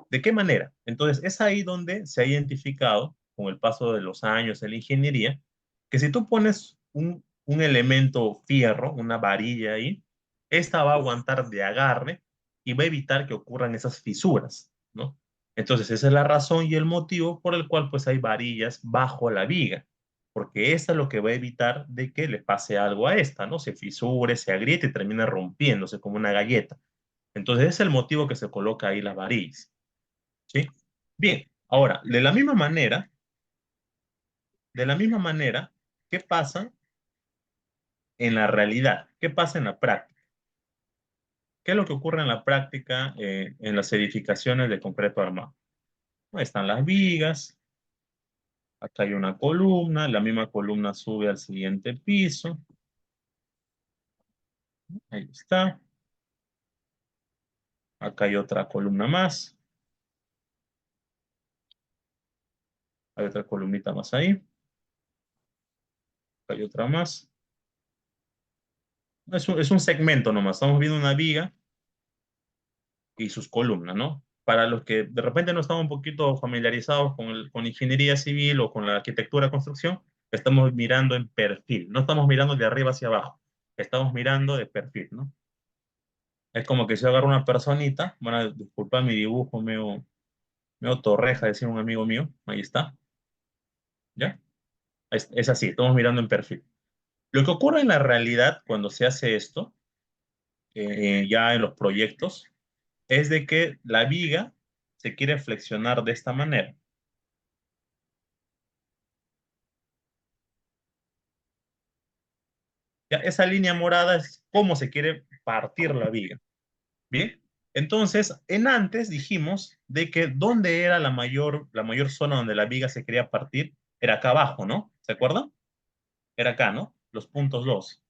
¿De qué manera? Entonces, es ahí donde se ha identificado, con el paso de los años en la ingeniería, que si tú pones un elemento fierro, una varilla ahí, esta va a aguantar de agarre y va a evitar que ocurran esas fisuras, ¿no? Entonces, esa es la razón y el motivo por el cual pues hay varillas bajo la viga, porque esta es lo que va a evitar de que le pase algo a esta, ¿no? Se fisure, se agriete y termina rompiéndose como una galleta. Entonces, ese es el motivo que se coloca ahí las varillas. ¿Sí? Bien, ahora, de la misma manera, ¿qué pasa en la realidad? ¿Qué pasa en la práctica? ¿Qué es lo que ocurre en la práctica en las edificaciones de concreto armado? Ahí están las vigas, acá hay una columna, la misma columna sube al siguiente piso, ahí está. Acá hay otra columna más, hay otra columnita más ahí, acá hay otra más. Es un segmento nomás, estamos viendo una viga y sus columnas, ¿no? Para los que de repente no estamos un poquito familiarizados con ingeniería civil o con la arquitectura de construcción, estamos mirando en perfil, no estamos mirando de arriba hacia abajo, estamos mirando de perfil, ¿no? Es como que si yo agarro una personita, bueno, disculpa mi dibujo medio torreja, decía un amigo mío, ahí está, ¿ya? Es así, estamos mirando en perfil. Lo que ocurre en la realidad cuando se hace esto, ya en los proyectos, es de que la viga se quiere flexionar de esta manera. Ya, esa línea morada es cómo se quiere partir la viga. Bien, entonces, en antes dijimos de que dónde era la mayor zona donde la viga se quería partir, era acá abajo, ¿no? ¿Se acuerdan? Era acá, ¿no? Los puntos 2.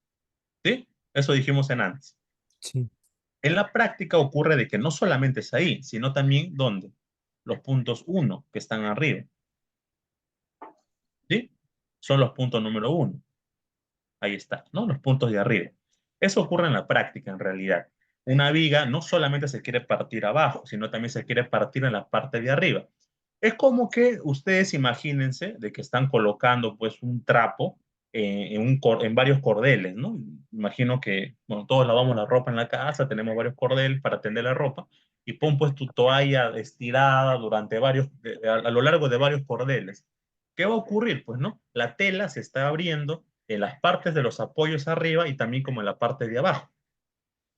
¿Sí? Eso dijimos en antes. Sí. En la práctica ocurre de que no solamente es ahí, sino también ¿dónde? Los puntos 1 que están arriba. ¿Sí? Son los puntos número 1. Ahí está, ¿no? Los puntos de arriba. Eso ocurre en la práctica, en realidad. Una viga no solamente se quiere partir abajo, sino también se quiere partir en la parte de arriba. Es como que ustedes imagínense de que están colocando pues un trapo en varios cordeles, ¿no? Imagino que, bueno, todos lavamos la ropa en la casa, tenemos varios cordeles para tender la ropa y pon pues tu toalla estirada durante a lo largo de varios cordeles. ¿Qué va a ocurrir? Pues, ¿no? La tela se está abriendo en las partes de los apoyos arriba y también como en la parte de abajo.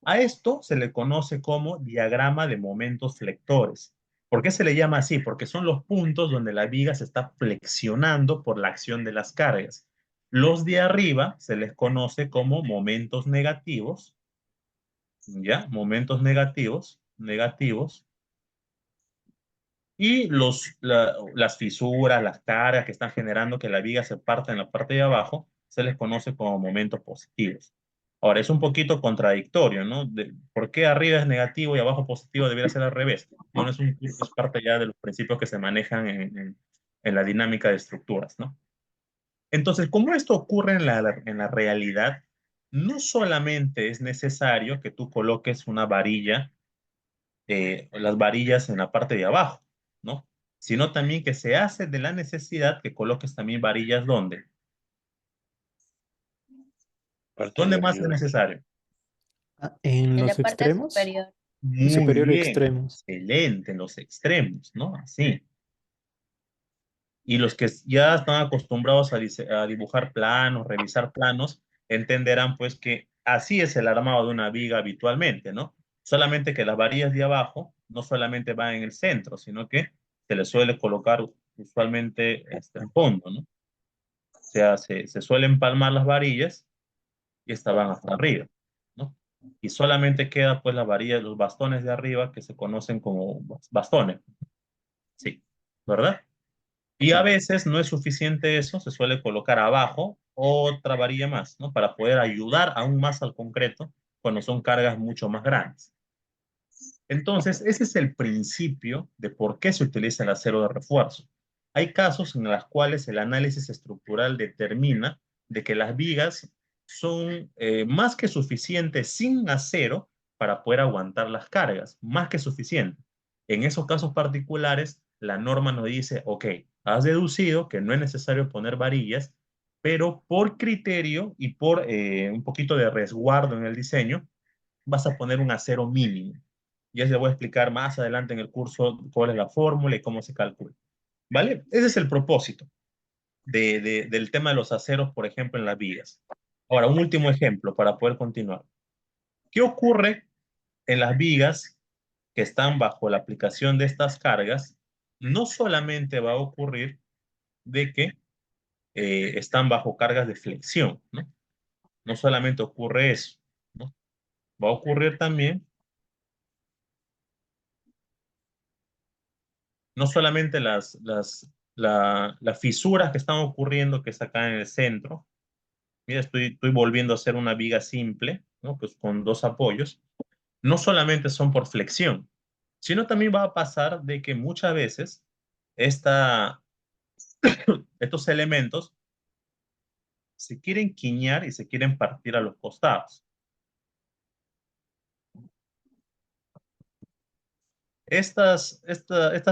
A esto se le conoce como diagrama de momentos flectores. ¿Por qué se le llama así? Porque son los puntos donde la viga se está flexionando por la acción de las cargas. Los de arriba se les conoce como momentos negativos, ¿ya? Momentos negativos. Y las fisuras, las cargas que están generando que la viga se parta en la parte de abajo, se les conoce como momentos positivos. Ahora, es un poquito contradictorio, ¿no? ¿Por qué arriba es negativo y abajo positivo debería ser al revés? Bueno, es parte ya de los principios que se manejan en la dinámica de estructuras, ¿no? Entonces, como esto ocurre en la realidad, no solamente es necesario que tú coloques una varilla, las varillas en la parte de abajo, ¿no? Sino también que se hace de la necesidad que coloques también varillas ¿dónde? Parte de ¿Dónde más es arriba. necesario? En En la los parte extremos, superior. Muy superior y bien, extremos. excelente, en los extremos, ¿no? Así. Y los que ya están acostumbrados a dibujar planos, revisar planos, entenderán pues que así es el armado de una viga habitualmente, ¿no? Solamente que las varillas de abajo no solamente van en el centro, sino que se les suele colocar usualmente el fondo, ¿no? O sea, se suelen empalmar las varillas y estas van hasta arriba, ¿no? Y solamente queda pues la varilla, los bastones de arriba que se conocen como bastones, sí, ¿verdad? Y a Sí. veces no es suficiente eso, se suele colocar abajo otra varilla más, ¿no? Para poder ayudar aún más al concreto cuando son cargas mucho más grandes. Entonces, ese es el principio de por qué se utiliza el acero de refuerzo. Hay casos en los cuales el análisis estructural determina de que las vigas son más que suficientes sin acero para poder aguantar las cargas, más que suficiente. En esos casos particulares, la norma nos dice, ok, has deducido que no es necesario poner varillas, pero por criterio y por un poquito de resguardo en el diseño, vas a poner un acero mínimo. Ya les voy a explicar más adelante en el curso cuál es la fórmula y cómo se calcula. ¿Vale? Ese es el propósito del tema de los aceros, por ejemplo, en las vigas. Ahora, un último ejemplo para poder continuar. ¿Qué ocurre en las vigas que están bajo la aplicación de estas cargas? No solamente va a ocurrir de que están bajo cargas de flexión, ¿no? No solamente ocurre eso, ¿no? Va a ocurrir también no solamente las fisuras que están ocurriendo, que está acá en el centro. Mira, estoy volviendo a hacer una viga simple, ¿no? Pues con dos apoyos. No solamente son por flexión, sino también va a pasar de que muchas veces esta, estos elementos se quieren quiñar y se quieren partir a los costados. Estas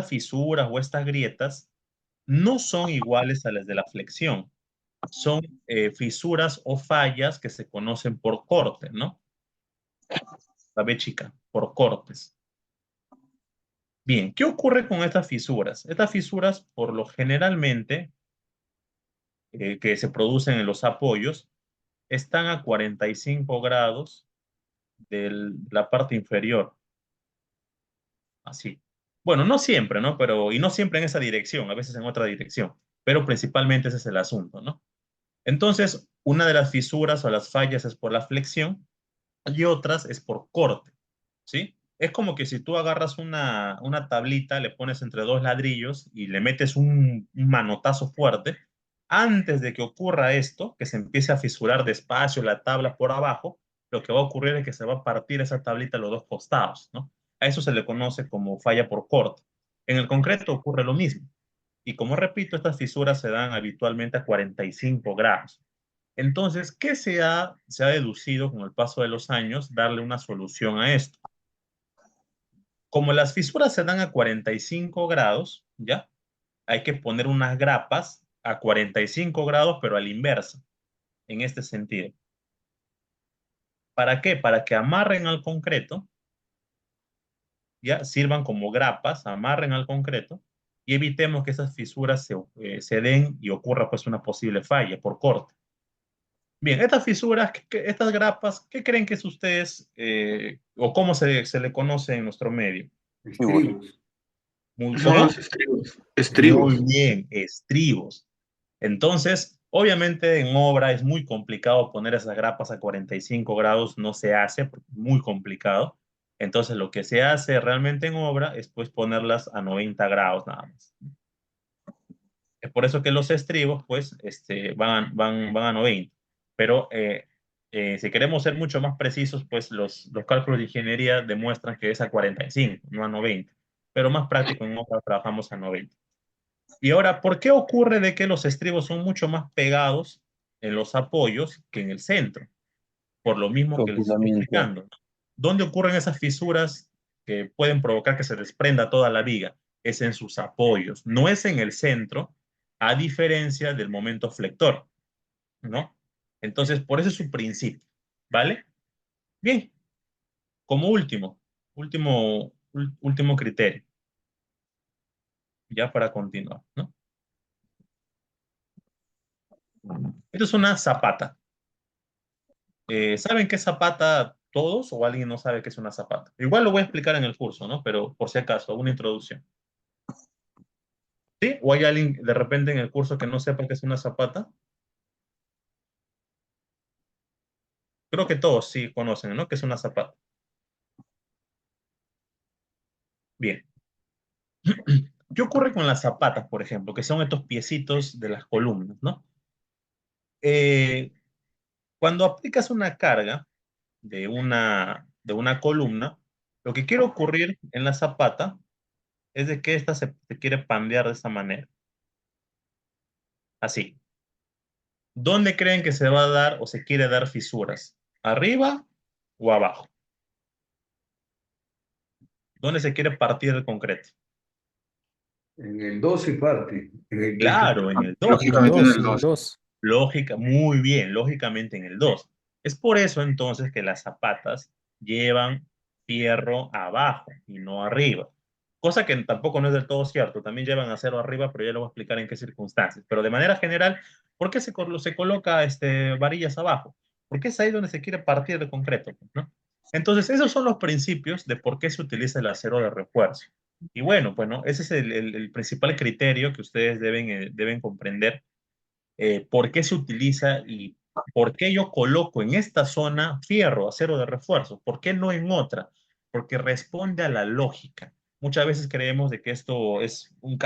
fisuras o estas grietas no son iguales a las de la flexión. Son fisuras o fallas que se conocen por corte, ¿no? La B chica, por cortes. Bien, ¿qué ocurre con estas fisuras? Estas fisuras, por lo generalmente, que se producen en los apoyos, están a 45 grados de la parte inferior. Así. Bueno, no siempre, ¿no? Y no siempre en esa dirección, a veces en otra dirección, pero principalmente ese es el asunto, ¿no? Entonces, una de las fisuras o las fallas es por la flexión y otras es por corte, ¿sí? Es como que si tú agarras una tablita, le pones entre dos ladrillos y le metes un manotazo fuerte, antes de que ocurra esto, que se empiece a fisurar despacio la tabla por abajo, lo que va a ocurrir es que se va a partir esa tablita a los dos costados, ¿no? A eso se le conoce como falla por corte. En el concreto ocurre lo mismo. Y como repito, estas fisuras se dan habitualmente a 45 grados. Entonces, ¿qué se ha deducido con el paso de los años? Darle una solución a esto. Como las fisuras se dan a 45 grados, ¿ya? Hay que poner unas grapas a 45 grados, pero a la inversa, en este sentido. ¿Para qué? Para que amarren al concreto, ¿ya? Sirvan como grapas, amarren al concreto y evitemos que esas fisuras se den y ocurra pues una posible falla por corte. Bien, estas fisuras, estas grapas, ¿qué creen que es ustedes o cómo se le conoce en nuestro medio? Estribos. Son ¿Cómo? los estribos. Muy Estribos. bien, estribos. Entonces, obviamente en obra es muy complicado poner esas grapas a 45 grados, no se hace, porque es muy complicado. Entonces, lo que se hace realmente en obra es pues ponerlas a 90 grados nada más. Es por eso que los estribos pues van a 90. Pero si queremos ser mucho más precisos, pues los cálculos de ingeniería demuestran que es a 45, no a 90. Pero más práctico en obra trabajamos a 90. Y ahora, ¿por qué ocurre de que los estribos son mucho más pegados en los apoyos que en el centro? Por lo mismo que les estoy Confinamiento. explicando. ¿Dónde ocurren esas fisuras que pueden provocar que se desprenda toda la viga? Es en sus apoyos, no es en el centro, a diferencia del momento flector, ¿no? Entonces, por eso es su principio, ¿vale? Bien, como último criterio, ya para continuar, ¿no? Esto es una zapata. ¿Saben qué es zapata todos o alguien no sabe qué es una zapata? Igual lo voy a explicar en el curso, ¿no? Pero por si acaso, una introducción. ¿Sí? ¿O hay alguien de repente en el curso que no sepa qué es una zapata? Creo que todos sí conocen, ¿no? ¿Qué es una zapata? Bien. ¿Qué ocurre con las zapatas, por ejemplo? Que son estos piecitos de las columnas, ¿no? Eh, Cuando aplicas una carga de una columna, lo que quiere ocurrir en la zapata es de que ésta se quiere pandear de esa manera. Así. ¿Dónde creen que se va a dar o se quiere dar fisuras? ¿Arriba o abajo? ¿Dónde se quiere partir el concreto? En el 2 y parte. Claro, en el 2. El Lógicamente en 2, el el 2. 2. Lógica, muy bien, lógicamente en el 2. Es por eso entonces que las zapatas llevan fierro abajo y no arriba. Cosa que tampoco no es del todo cierto. También llevan acero arriba, pero ya lo voy a explicar en qué circunstancias. Pero de manera general, ¿por qué se coloca varillas abajo? Porque es ahí donde se quiere partir el concreto, ¿no? Entonces, esos son los principios de por qué se utiliza el acero de refuerzo. Y bueno, pues, ¿no? Ese es el principal criterio que ustedes deben comprender por qué se utiliza y por qué yo coloco en esta zona fierro, acero de refuerzo, por qué no en otra, porque responde a la lógica. muchas veces creemos de que esto es un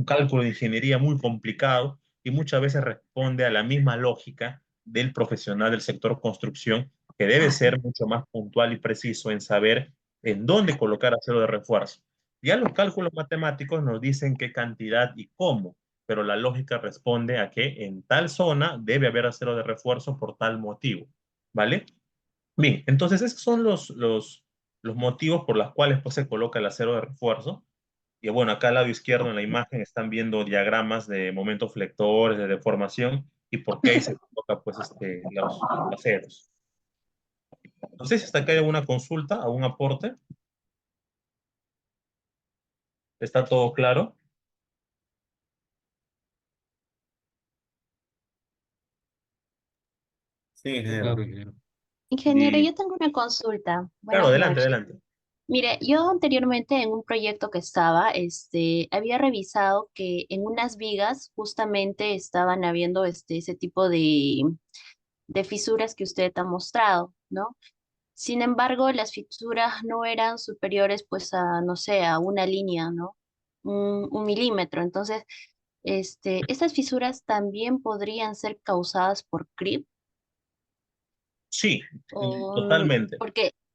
cálculo de ingeniería muy complicado y muchas veces responde a la misma lógica del profesional del sector construcción, que debe ser mucho más puntual y preciso en saber en dónde colocar acero de refuerzo. Ya los cálculos matemáticos nos dicen qué cantidad y cómo, pero la lógica responde a que en tal zona debe haber acero de refuerzo por tal motivo, ¿vale? Bien, entonces esos son los motivos por los cuales pues, se coloca el acero de refuerzo. Y bueno, acá al lado izquierdo en la imagen están viendo diagramas de momentos flectores, de deformación, y por qué ahí se coloca pues, los aceros. No sé si hasta acá hay alguna consulta, algún aporte. ¿Está todo claro? Sí, ingeniero. Claro, ingeniero. Ingeniero, Y yo tengo una consulta. claro, Buenas adelante, noches. adelante. Mire, yo anteriormente en un proyecto que estaba, había revisado que en unas vigas justamente estaban habiendo ese tipo de fisuras que usted ha mostrado, ¿no? Sin embargo, las fisuras no eran superiores, pues, a, no sé, a una línea, ¿no? Un milímetro. Entonces, estas fisuras también podrían ser causadas por CRIP. Sí, O, totalmente.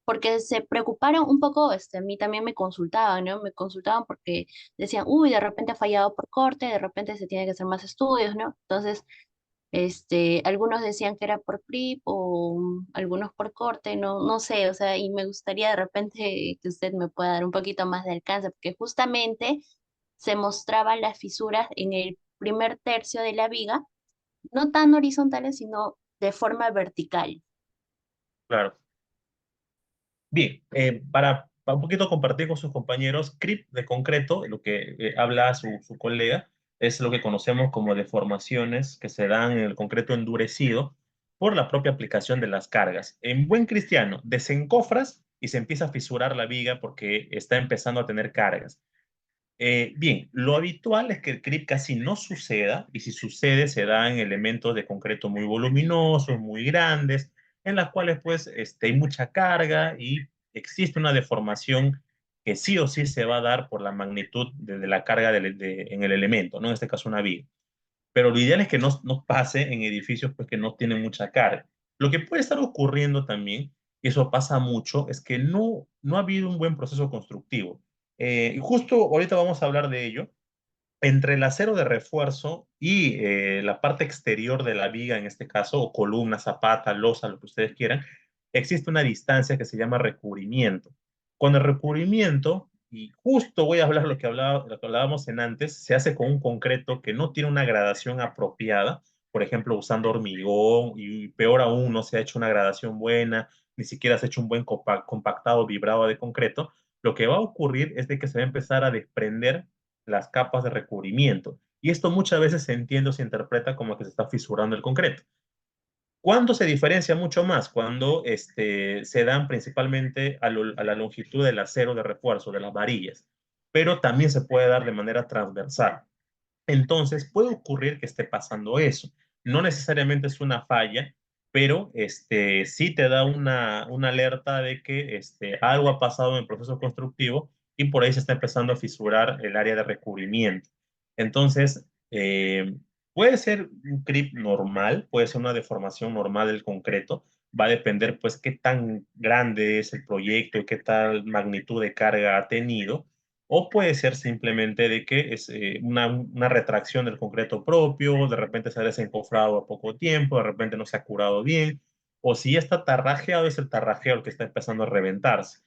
porque se preocuparon un poco, a mí también me consultaban, ¿no? Me consultaban porque decían, uy, de repente ha fallado por corte, de repente se tiene que hacer más estudios, ¿no? Entonces, algunos decían que era por PRIP o algunos por corte, no sé, o sea, y me gustaría de repente que usted me pueda dar un poquito más de alcance, porque justamente se mostraban las fisuras en el primer tercio de la viga, no tan horizontales, sino de forma vertical. Claro. Bien, para un poquito compartir con sus compañeros, CRIP de concreto, lo que habla su colega, es lo que conocemos como deformaciones que se dan en el concreto endurecido por la propia aplicación de las cargas. En buen cristiano, desencofras y se empieza a fisurar la viga porque está empezando a tener cargas. Bien, lo habitual es que el creep casi no suceda, y si sucede, se da en elementos de concreto muy voluminosos, muy grandes, en las cuales pues hay mucha carga y existe una deformación que sí o sí se va a dar por la magnitud de la carga en el elemento, ¿no? En este caso una viga. Pero lo ideal es que no pase en edificios pues, que no tienen mucha carga. Lo que puede estar ocurriendo también, y eso pasa mucho, es que no ha habido un buen proceso constructivo. Y justo ahorita vamos a hablar de ello. Entre el acero de refuerzo y la parte exterior de la viga, en este caso, o columna, zapata, losa, lo que ustedes quieran, existe una distancia que se llama recubrimiento. Con el recubrimiento, y justo voy a hablar lo que hablábamos en antes, se hace con un concreto que no tiene una gradación apropiada, por ejemplo, usando hormigón, y peor aún, no se ha hecho una gradación buena, ni siquiera se ha hecho un buen compactado, vibrado de concreto. Lo que va a ocurrir es de que se va a empezar a desprender las capas de recubrimiento. Y esto muchas veces se entiende o se interpreta como que se está fisurando el concreto. ¿Cuándo se diferencia mucho más? Cuando se dan principalmente a la longitud del acero de refuerzo, de las varillas, pero también se puede dar de manera transversal. Entonces, puede ocurrir que esté pasando eso. No necesariamente es una falla, pero sí te da una alerta de que algo ha pasado en el proceso constructivo y por ahí se está empezando a fisurar el área de recubrimiento. Entonces, puede ser un creep normal, puede ser una deformación normal del concreto, va a depender pues qué tan grande es el proyecto y qué tal magnitud de carga ha tenido, o puede ser simplemente de que es una retracción del concreto propio, de repente se ha desencofrado a poco tiempo, de repente no se ha curado bien, o si ya está tarrajeado, es el tarrajeo el que está empezando a reventarse.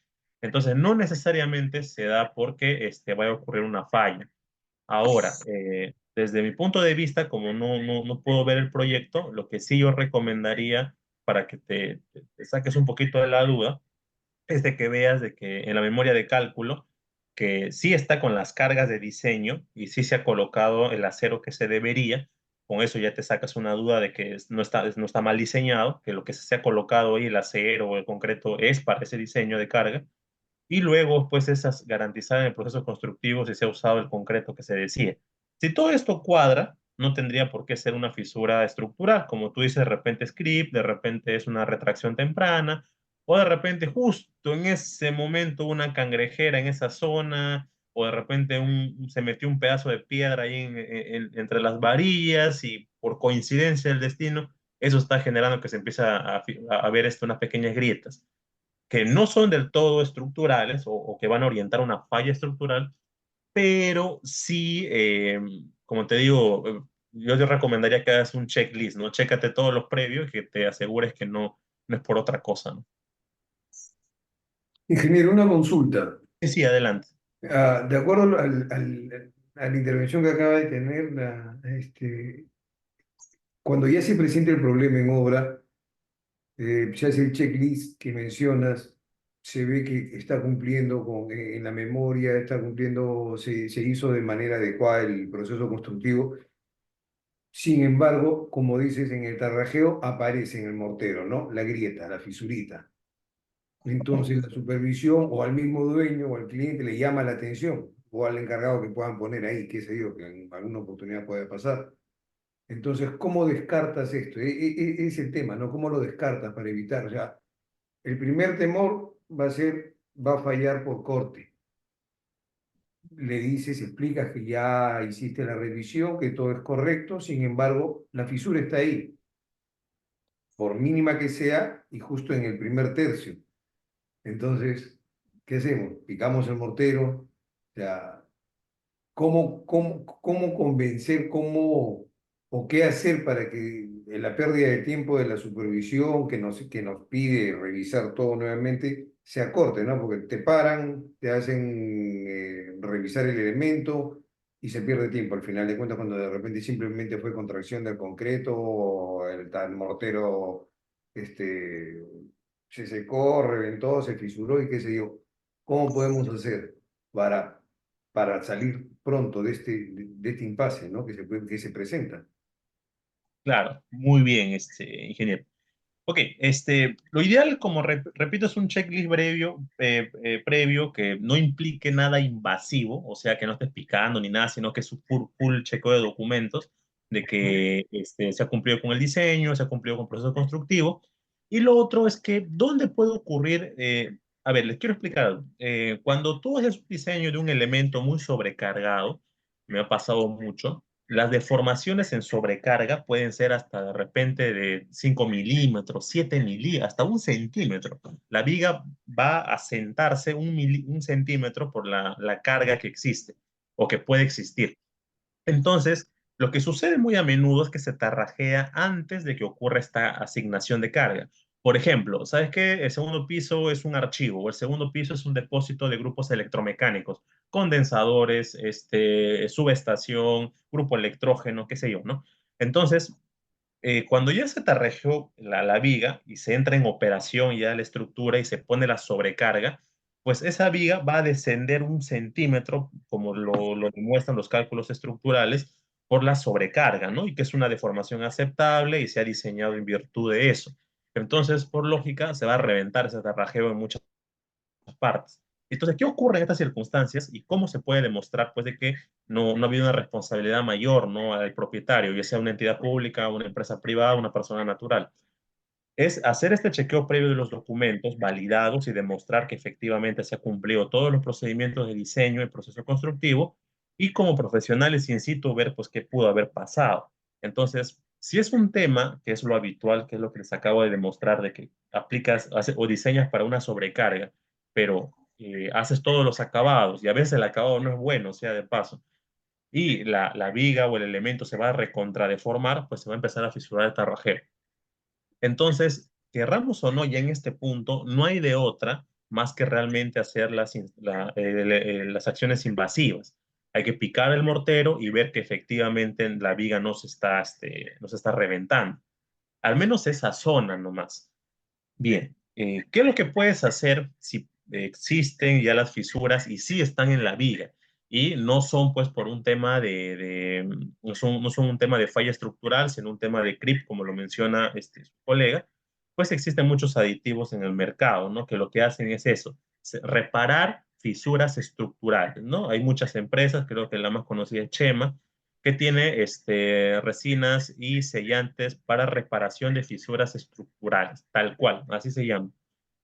Entonces, no necesariamente se da porque vaya a ocurrir una falla. Ahora, desde mi punto de vista, como no puedo ver el proyecto, lo que sí yo recomendaría para que te saques un poquito de la duda es de que veas de que en la memoria de cálculo, que sí está con las cargas de diseño y sí se ha colocado el acero que se debería. Con eso ya te sacas una duda de que no está mal diseñado, que lo que se ha colocado ahí, el acero o el concreto, es para ese diseño de carga. Y luego, pues, esas garantizar en el proceso constructivo si se ha usado el concreto que se decía. Si todo esto cuadra, no tendría por qué ser una fisura estructural. Como tú dices, de repente es creep, de repente es una retracción temprana, o de repente justo en ese momento una cangrejera en esa zona, o de repente se metió un pedazo de piedra ahí entre las varillas y por coincidencia del destino, eso está generando que se empieza a ver unas pequeñas grietas que no son del todo estructurales o que van a orientar una falla estructural, pero sí, como te digo, yo te recomendaría que hagas un checklist, ¿no? Chécate todos los previos y que te asegures que no es por otra cosa, ¿no? Ingeniero, una consulta. Sí, sí, adelante. De acuerdo a la intervención que acaba de tener, cuando ya se presenta el problema en obra, se hace el checklist que mencionas, se ve que está cumpliendo en la memoria, está cumpliendo, se hizo de manera adecuada el proceso constructivo. Sin embargo, como dices, en el tarrajeo aparece en el mortero, ¿no? La grieta, la fisurita. Entonces, la supervisión o al mismo dueño o al cliente le llama la atención o al encargado que puedan poner ahí, qué sé yo, que en alguna oportunidad puede pasar. Entonces, ¿cómo descartas esto? Es el tema, ¿no? ¿Cómo lo descartas para evitar? O sea, el primer temor va a fallar por corte. Le dices, explicas que ya hiciste la revisión, que todo es correcto, sin embargo, la fisura está ahí, por mínima que sea, y justo en el primer tercio. Entonces, ¿qué hacemos? Picamos el mortero, o sea, ¿cómo convencer, o qué hacer para que la pérdida de tiempo de la supervisión que nos pide revisar todo nuevamente sea corte, ¿no? Porque te paran, te hacen revisar el elemento y se pierde tiempo al final de cuentas cuando de repente simplemente fue contracción del concreto, o el tal mortero se secó, reventó, se fisuró y qué sé yo. ¿Cómo podemos hacer para salir pronto de este impasse, ¿no? que se presenta? Claro, muy bien, ingeniero. Ok, lo ideal, como repito, es un checklist previo que no implique nada invasivo, o sea, que no estés picando ni nada, sino que es un full chequeo de documentos, de que se ha cumplido con el diseño, se ha cumplido con el proceso constructivo. Y lo otro es que, ¿dónde puede ocurrir? A ver, les quiero explicar algo. Cuando tú haces un diseño de un elemento muy sobrecargado, me ha pasado mucho, las deformaciones en sobrecarga pueden ser hasta de repente de 5 milímetros, 7 milímetros, hasta 1 centímetro. La viga va a sentarse 1 centímetro por la carga que existe o que puede existir. Entonces, lo que sucede muy a menudo es que se tarrajea antes de que ocurra esta asignación de carga. Por ejemplo, ¿sabes qué? El segundo piso es un archivo o el segundo piso es un depósito de grupos electromecánicos, condensadores, subestación, grupo electrógeno, qué sé yo, ¿no? Entonces, cuando ya se tarrajeó la viga y se entra en operación ya la estructura y se pone la sobrecarga, pues esa viga va a descender 1 centímetro, como lo demuestran los cálculos estructurales, por la sobrecarga, ¿no? Y que es una deformación aceptable y se ha diseñado en virtud de eso. Entonces, por lógica, se va a reventar ese tarrajeo en muchas partes. Entonces, ¿qué ocurre en estas circunstancias y cómo se puede demostrar, pues, de que no ha habido una responsabilidad mayor, ¿no? Al propietario, ya sea una entidad pública, una empresa privada, una persona natural? Es hacer este chequeo previo de los documentos validados y demostrar que efectivamente se ha cumplido todos los procedimientos de diseño y proceso constructivo, y como profesionales in situ ver pues qué pudo haber pasado. Entonces, si es un tema que es lo habitual, que es lo que les acabo de demostrar, de que o diseñas para una sobrecarga, pero haces todos los acabados y a veces el acabado no es bueno, sea de paso, y la viga o el elemento se va a recontradeformar, pues se va a empezar a fisurar el tarrajero. Entonces, querramos o no, ya en este punto, no hay de otra más que realmente hacer las acciones invasivas. Hay que picar el mortero y ver que efectivamente la viga no se está reventando. Al menos esa zona nomás. Bien, ¿qué es lo que puedes hacer si existen ya las fisuras y sí están en la viga? Y no son pues por un tema no son un tema de falla estructural, sino un tema de creep, como lo menciona su colega. Pues existen muchos aditivos en el mercado, ¿no? Que lo que hacen es eso, reparar fisuras estructurales, ¿no? Hay muchas empresas, creo que la más conocida es Chema, que tiene resinas y sellantes para reparación de fisuras estructurales, tal cual, así se llama.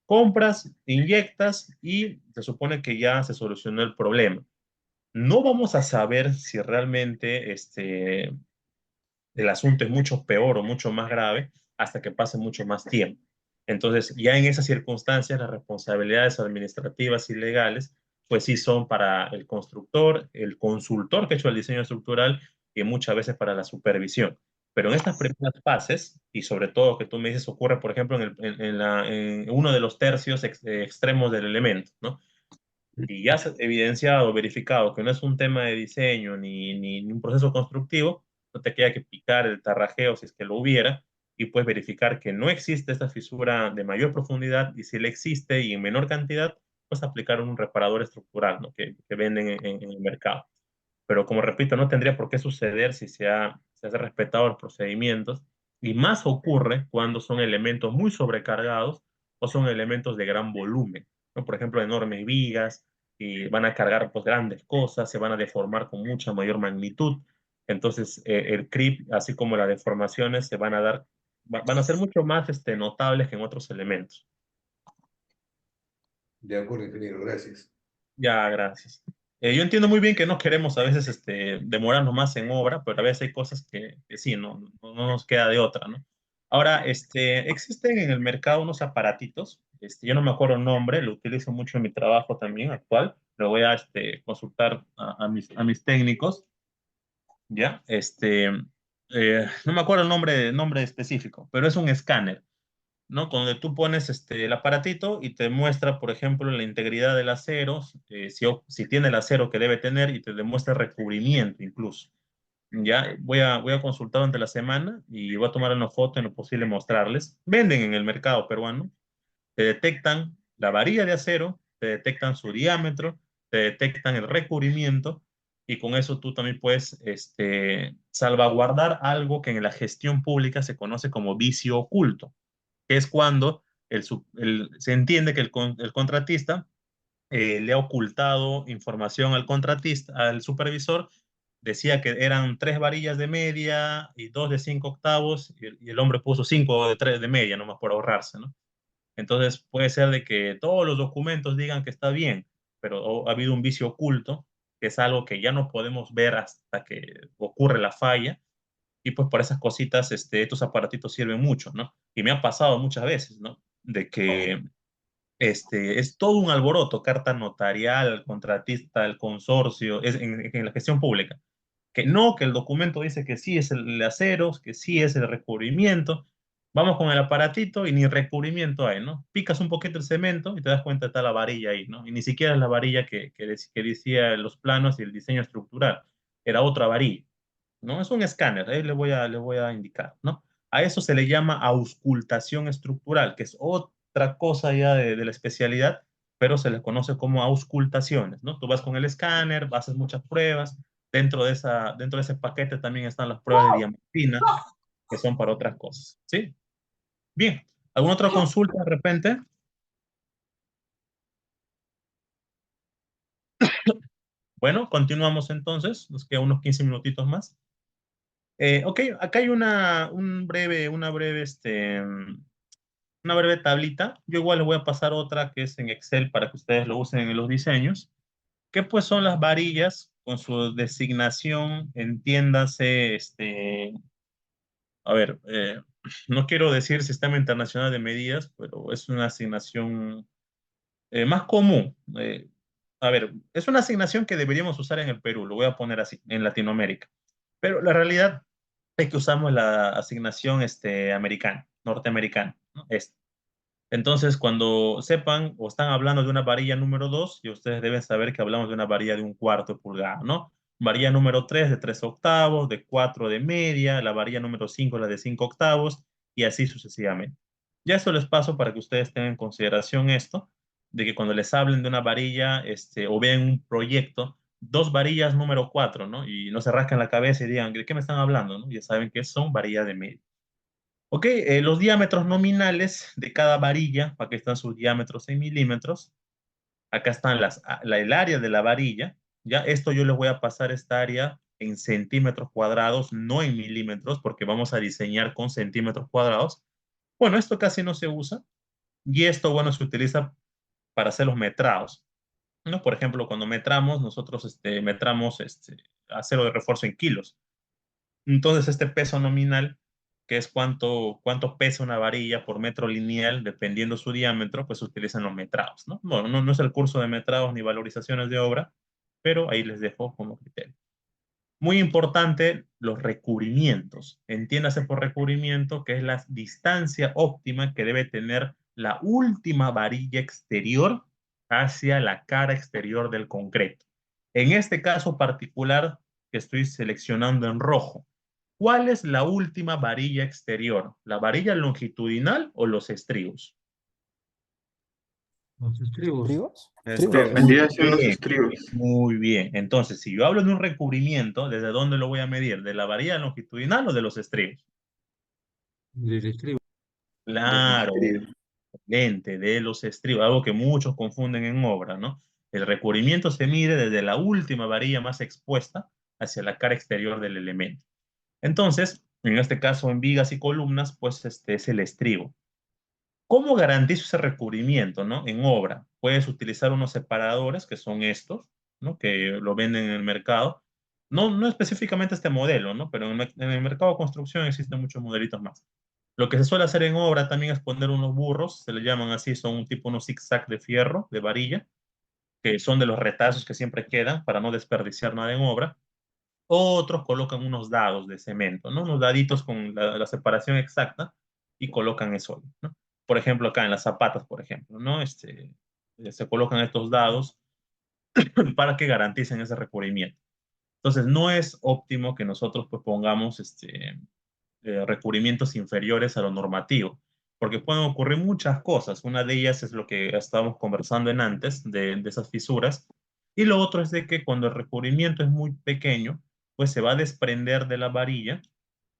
Compras, inyectas y se supone que ya se solucionó el problema. no vamos a saber si realmente el asunto es mucho peor o mucho más grave hasta que pase mucho más tiempo. Entonces, ya en esas circunstancias, las responsabilidades administrativas y legales, pues sí son para el constructor, el consultor que ha hecho el diseño estructural y muchas veces para la supervisión. Pero en estas primeras fases, y sobre todo que tú me dices ocurre, por ejemplo, en uno de los tercios extremos del elemento, ¿no? Y ya se ha evidenciado, verificado que no es un tema de diseño ni un proceso constructivo, no te queda que picar el tarrajeo si es que lo hubiera y puedes verificar que no existe esta fisura de mayor profundidad y si le existe y en menor cantidad, pues aplicar un reparador estructural, ¿no? que venden en el mercado. Pero como repito, no tendría por qué suceder si se hace respetado los procedimientos y más ocurre cuando son elementos muy sobrecargados o son elementos de gran volumen, ¿no? Por ejemplo, enormes vigas y van a cargar pues grandes cosas, se van a deformar con mucha mayor magnitud. Entonces, el creep, así como las deformaciones, se van a dar, van a ser mucho más notables que en otros elementos. De acuerdo, ingeniero, gracias. Ya, gracias. Yo entiendo muy bien que no queremos a veces demorarnos más en obra, pero a veces hay cosas que sí, no nos queda de otra, ¿no? Ahora, existen en el mercado unos aparatitos, yo no me acuerdo el nombre, lo utilizo mucho en mi trabajo también actual, lo voy a consultar a mis técnicos, ¿ya? No me acuerdo el nombre específico, pero es un escáner, ¿no? Donde tú pones el aparatito y te muestra, por ejemplo, la integridad del acero, si tiene el acero que debe tener y te demuestra el recubrimiento incluso. Ya voy a consultar durante la semana y voy a tomar una foto en lo posible mostrarles. Venden en el mercado peruano, te detectan la varilla de acero, te detectan su diámetro, te detectan el recubrimiento y con eso tú también puedes salvaguardar algo que en la gestión pública se conoce como vicio oculto, que es cuando se entiende que el contratista le ha ocultado información al contratista, al supervisor, decía que eran 3 varillas de media y 2 de 5 octavos, y el hombre puso 5 de 3 de media, nomás por ahorrarse, ¿no? Entonces puede ser de que todos los documentos digan que está bien, pero ha habido un vicio oculto, que es algo que ya no podemos ver hasta que ocurre la falla, y pues por esas cositas, estos aparatitos sirven mucho, ¿no? Y me ha pasado muchas veces, ¿no? De que es todo un alboroto, carta notarial, el contratista, el consorcio, en la gestión pública. Que no, que el documento dice que sí es el acero, que sí es el recubrimiento. Vamos con el aparatito y ni recubrimiento hay, ¿no? Picas un poquito el cemento y te das cuenta que está la varilla ahí, ¿no? Y ni siquiera es la varilla que decía los planos y el diseño estructural, era otra varilla, ¿no? Es un escáner, ahí le voy a indicar, ¿no? A eso se le llama auscultación estructural, que es otra cosa ya de la especialidad, pero se les conoce como auscultaciones, ¿no? Tú vas con el escáner, haces muchas pruebas, dentro de ese paquete también están las pruebas de diamantina, que son para otras cosas, ¿sí? Bien, ¿alguna otra consulta de repente? Bueno, continuamos entonces, nos quedan unos 15 minutitos más. Ok, acá hay una breve tablita. Yo igual les voy a pasar otra que es en Excel para que ustedes lo usen en los diseños. ¿Qué pues son las varillas con su designación? Entiéndase, a ver, no quiero decir Sistema Internacional de Medidas, pero es una asignación más común. A ver, es una asignación que deberíamos usar en el Perú, lo voy a poner así, en Latinoamérica. Pero la realidad es que usamos la asignación americana, norteamericana, ¿no? Entonces, cuando sepan o están hablando de una varilla número 2, y ustedes deben saber que hablamos de una varilla de 1/4 pulgada, ¿no? Varilla número 3 de 3 octavos, de 4 de media, la varilla número 5 la de 5 octavos, y así sucesivamente. Ya eso les paso para que ustedes tengan en consideración esto, de que cuando les hablen de una varilla, o vean un proyecto, 2 varillas número 4, ¿no? Y no se rascan la cabeza y digan, ¿de qué me están hablando? ¿No? Ya saben que son varillas de media. Ok, los diámetros nominales de cada varilla, aquí están sus diámetros en milímetros, acá están el área de la varilla, ya esto yo les voy a pasar esta área en centímetros cuadrados, no en milímetros, porque vamos a diseñar con centímetros cuadrados. Bueno, esto casi no se usa, y esto, bueno, se utiliza para hacer los metrados. ¿no? Por ejemplo, cuando metramos, nosotros metramos acero de refuerzo en kilos. Entonces, este peso nominal, que es cuánto pesa una varilla por metro lineal, dependiendo su diámetro, pues se utilizan los metrados, ¿no? Bueno, no es el curso de metrados ni valorizaciones de obra, pero ahí les dejo como criterio. Muy importante, los recubrimientos. Entiéndase por recubrimiento que es la distancia óptima que debe tener la última varilla exterior hacia la cara exterior del concreto. En este caso particular que estoy seleccionando en rojo, ¿cuál es la última varilla exterior? ¿La varilla longitudinal o los estribos? Los estribos. ¿Trigos? Muy Vendría a ser los bien, estribos. muy bien. Entonces, si yo hablo de un recubrimiento, ¿desde dónde lo voy a medir? ¿De la varilla longitudinal o de los estribos? Del estribo. De los Claro, estribos. excelente, de los estribos, algo que muchos confunden en obra, ¿no? El recubrimiento se mide desde la última varilla más expuesta hacia la cara exterior del elemento. Entonces, en este caso, en vigas y columnas, pues este es el estribo. ¿Cómo garantizo ese recubrimiento, ¿no? En obra, puedes utilizar unos separadores que son estos, ¿no? Que lo venden en el mercado. No específicamente este modelo, ¿no? Pero en el mercado de construcción existen muchos modelitos más. Lo que se suele hacer en obra también es poner unos burros, se le llaman así, son un tipo, unos zigzag de fierro, de varilla, que son de los retazos que siempre quedan para no desperdiciar nada en obra. Otros colocan unos dados de cemento, ¿no? Unos daditos con la separación exacta y colocan eso, ¿no? Por ejemplo, acá en las zapatas, por ejemplo, ¿no? Se colocan estos dados para que garanticen ese recubrimiento. Entonces, no es óptimo que nosotros pues, pongamos recubrimientos inferiores a lo normativo, porque pueden ocurrir muchas cosas. Una de ellas es lo que estábamos conversando en antes, de esas fisuras, y lo otro es de que cuando el recubrimiento es muy pequeño, pues se va a desprender de la varilla,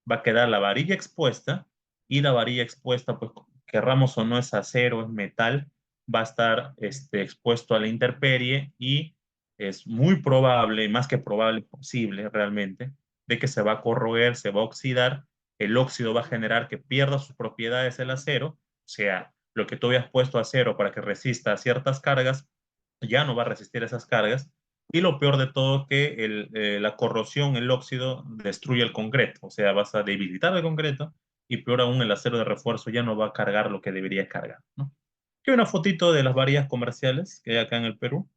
va a quedar la varilla expuesta, y la varilla expuesta, pues querramos o no, es acero, es metal, va a estar expuesto a la intemperie y es muy probable, más que probable, posible realmente, de que se va a corroer, se va a oxidar, el óxido va a generar que pierda sus propiedades el acero, o sea, lo que tú habías puesto acero para que resista a ciertas cargas, ya no va a resistir esas cargas, y lo peor de todo que la corrosión, el óxido, destruye el concreto, o sea, vas a debilitar el concreto, y peor aún el acero de refuerzo ya no va a cargar lo que debería cargar, ¿no? Aquí hay una fotito de las varillas comerciales que hay acá en el Perú,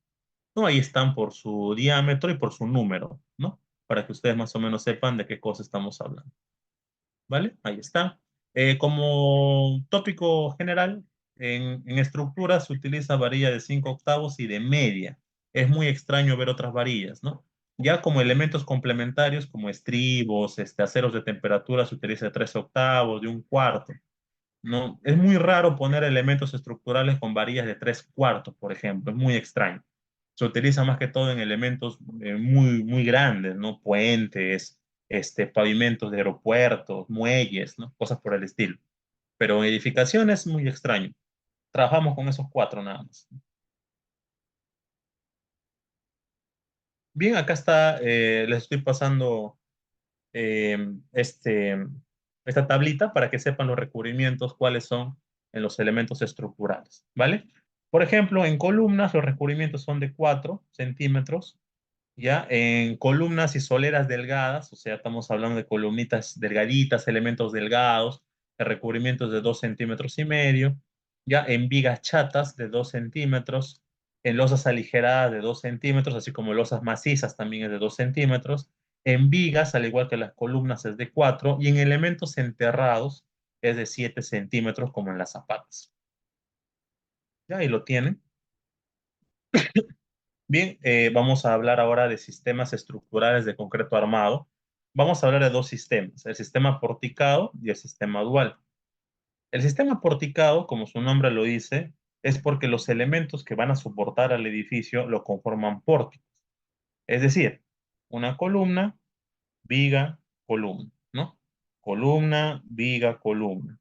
¿no? Ahí están por su diámetro y por su número, ¿no? Para que ustedes más o menos sepan de qué cosa estamos hablando. ¿Vale? Ahí está. Como tópico general, en estructura se utiliza varilla de 5 octavos y de media. Es muy extraño ver otras varillas, ¿no? Ya como elementos complementarios, como estribos, aceros de temperatura, se utiliza de 3 octavos, de un cuarto, ¿no? Es muy raro poner elementos estructurales con varillas de 3 cuartos, por ejemplo. Es muy extraño. Se utiliza más que todo en elementos muy grandes, ¿no? Puentes, pavimentos de aeropuertos, muelles, ¿no? Cosas por el estilo. Pero en edificaciones es muy extraño. Trabajamos con esos cuatro nada más. Bien, acá está, les estoy pasando eh, este, esta tablita para que sepan los recubrimientos, cuáles son en los elementos estructurales, ¿vale? Por ejemplo, en columnas los recubrimientos son de 4 centímetros, ¿ya? En columnas y soleras delgadas, o sea, estamos hablando de columnitas delgaditas, elementos delgados, de recubrimientos de 2,5 centímetros, ¿ya? En vigas chatas de 2 centímetros, en losas aligeradas de 2 centímetros, así como losas macizas también es de 2 centímetros, en vigas, al igual que las columnas, es de 4, y en elementos enterrados es de 7 centímetros, como en las zapatas. ¿Ya? Ahí lo tienen. Bien, vamos a hablar ahora de sistemas estructurales de concreto armado. Vamos a hablar de dos sistemas, el sistema porticado y el sistema dual. El sistema porticado, como su nombre lo dice, es porque los elementos que van a soportar al edificio lo conforman pórticos. Es decir, una columna, viga, columna, ¿no? Columna, viga, columna.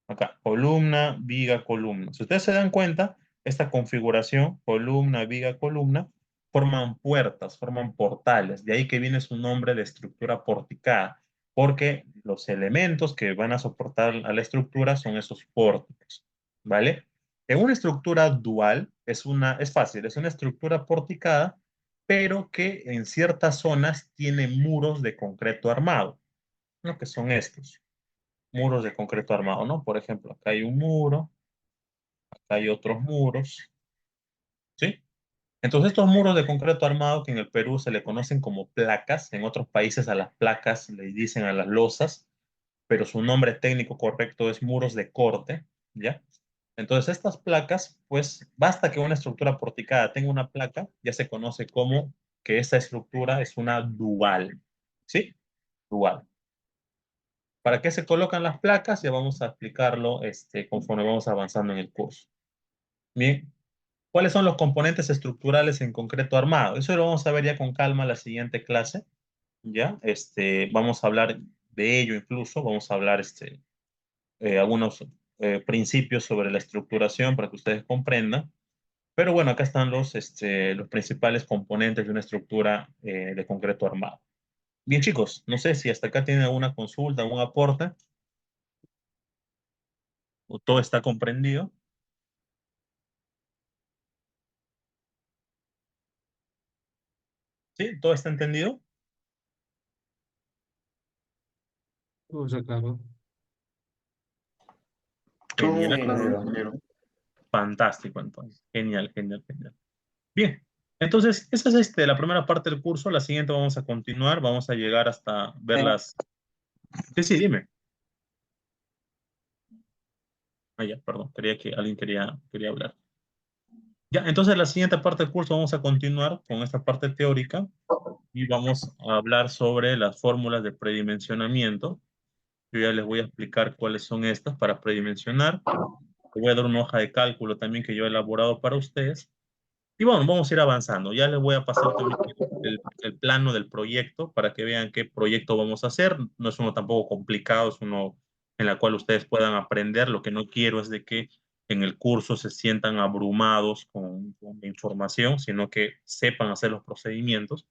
Acá, columna, viga, columna. Si ustedes se dan cuenta, esta configuración, columna, viga, columna, forman puertas, forman portales. De ahí que viene su nombre de estructura porticada, porque los elementos que van a soportar a la estructura son esos pórticos, ¿vale? En una estructura dual es fácil, es una estructura porticada, pero que en ciertas zonas tiene muros de concreto armado, ¿no? Que son estos, muros de concreto armado, ¿no? Por ejemplo, acá hay un muro, acá hay otros muros, ¿sí? Entonces, estos muros de concreto armado, que en el Perú se le conocen como placas, en otros países a las placas le dicen a las losas, pero su nombre técnico correcto es muros de corte, ¿ya? Entonces, estas placas, pues, basta que una estructura porticada tenga una placa, ya se conoce como que esta estructura es una dual, ¿sí? Dual. ¿Para qué se colocan las placas? Ya vamos a explicarlo conforme vamos avanzando en el curso. Bien, ¿cuáles son los componentes estructurales en concreto armado? Eso lo vamos a ver ya con calma en la siguiente clase, ¿ya? Vamos a hablar de ello incluso, vamos a hablar algunos principios sobre la estructuración para que ustedes comprendan. Pero bueno, acá están los principales componentes de una estructura de concreto armado. Bien, chicos, no sé si hasta acá tienen alguna consulta, algún aporte, o todo está comprendido. ¿Sí? ¿Todo está entendido? Todo está claro. Todo Genial, claro, ingeniero. fantástico entonces. Genial, genial, genial. Bien, entonces esa es la primera parte del curso. La siguiente vamos a continuar, vamos a llegar hasta ver las... Sí, sí, dime. Ah, ya, perdón, creía que alguien quería hablar. Ya, entonces la siguiente parte del curso vamos a continuar con esta parte teórica y vamos a hablar sobre las fórmulas de predimensionamiento. Yo ya les voy a explicar cuáles son estas para predimensionar. Les voy a dar una hoja de cálculo también que yo he elaborado para ustedes. Y bueno, vamos a ir avanzando. Ya les voy a pasar también el plano del proyecto para que vean qué proyecto vamos a hacer. No es uno tampoco complicado, es uno en la cual ustedes puedan aprender. Lo que no quiero es de que en el curso se sientan abrumados con la información, sino que sepan hacer los procedimientos.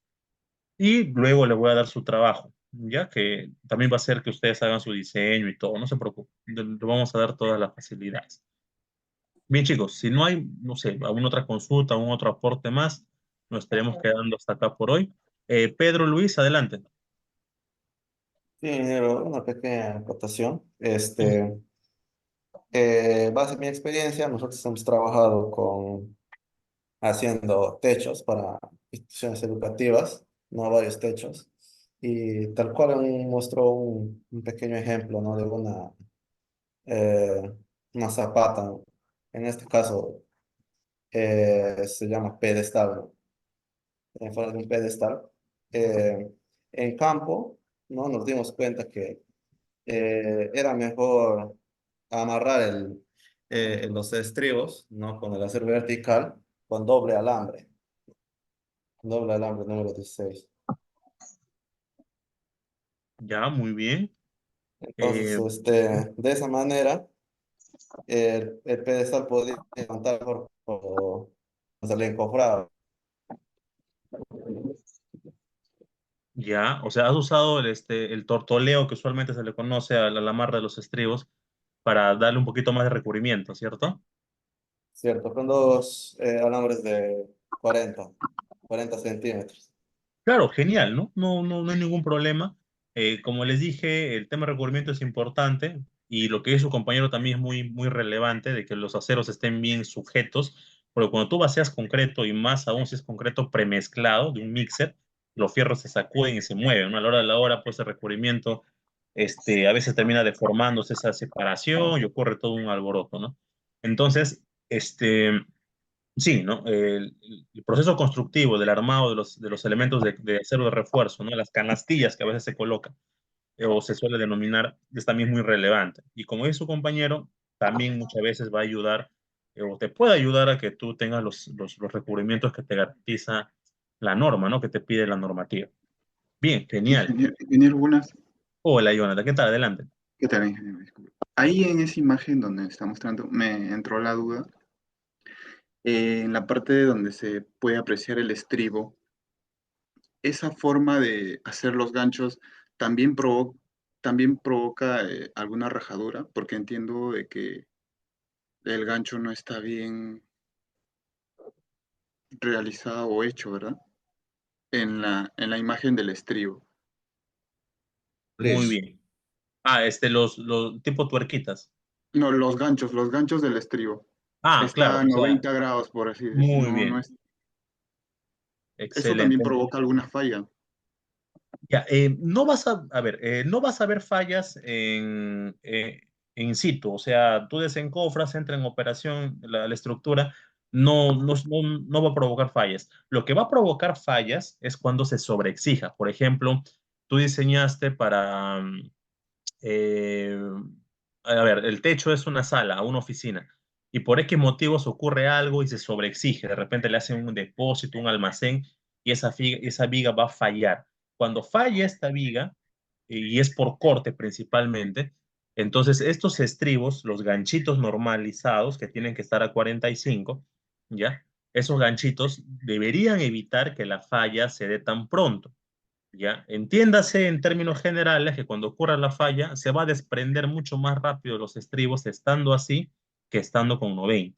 Y luego les voy a dar su trabajo, ya que también va a ser que ustedes hagan su diseño y todo. No se preocupen, le vamos a dar todas las facilidades. Bien, chicos, si no hay, no sé, alguna otra consulta, algún otro aporte más, nos estaremos quedando hasta acá por hoy. Pedro Luis, adelante. Sí, ingeniero, una pequeña acotación. Base en mi experiencia, nosotros hemos trabajado haciendo techos para instituciones educativas, no varios techos, y tal cual mostró un pequeño ejemplo, ¿no? De eh, una zapata, ¿no? En este caso se llama pedestal, ¿no? En forma de un pedestal. Eh, en campo, ¿no? Nos dimos cuenta que era mejor amarrar los estribos, ¿no? Con el acero vertical, con doble alambre número 16. Ya, muy bien. Entonces, de esa manera, el pedestal podía levantar por el encofrado. Ya, o sea, has usado el tortoleo que usualmente se le conoce a la amarra de los estribos para darle un poquito más de recubrimiento, ¿cierto? ¿Cierto? Con dos alambres de 40 centímetros. Claro, genial, ¿no? No hay ningún problema. Como les dije, el tema de recubrimiento es importante y lo que es su compañero también es muy relevante de que los aceros estén bien sujetos, porque cuando tú vacías concreto y más aún si es concreto premezclado de un mixer, los fierros se sacuden y se mueven, ¿no? A la hora de la hora, pues el recubrimiento a veces termina deformándose esa separación y ocurre todo un alboroto, ¿no? Entonces, sí, ¿no? El proceso constructivo del armado de los elementos de acero de refuerzo, ¿no? Las canastillas que a veces se colocan o se suele denominar, es también muy relevante. Y como es su compañero, también muchas veces va a ayudar o te puede ayudar a que tú tengas los recubrimientos que te garantiza la norma, ¿no? Que te pide la normativa. Bien, genial. Ingeniero, buenas. Hola, Jonathan, ¿qué tal? Adelante. ¿Qué tal, ingeniero? Disculpe. Ahí en esa imagen donde está mostrando, me entró la duda. En la parte donde se puede apreciar el estribo, esa forma de hacer los ganchos también, también provoca alguna rajadura, porque entiendo de que el gancho no está bien realizado o hecho, ¿verdad? En la imagen del estribo. Muy Tres. bien. Los tipo tuerquitas. No, los ganchos del estribo. Ah, claro, Está a o sea, 90 grados, por así decirlo. muy No, no bien. es. Eso también Excelente. provoca alguna falla. Ya, a ver, no vas a ver fallas in situ, o sea, tú desencofras, entra en operación la estructura, no va a provocar fallas. Lo que va a provocar fallas es cuando se sobreexija. Por ejemplo, tú diseñaste para, eh, a ver, el techo es una sala, una oficina, y por X motivos ocurre algo y se sobreexige, de repente le hacen un depósito, un almacén, y esa viga va a fallar. Cuando falla esta viga, y es por corte principalmente, entonces estos estribos, los ganchitos normalizados que tienen que estar a 45, ¿ya? Esos ganchitos deberían evitar que la falla se dé tan pronto. ¿Ya? Entiéndase en términos generales que cuando ocurra la falla se va a desprender mucho más rápido los estribos estando así que estando con 90.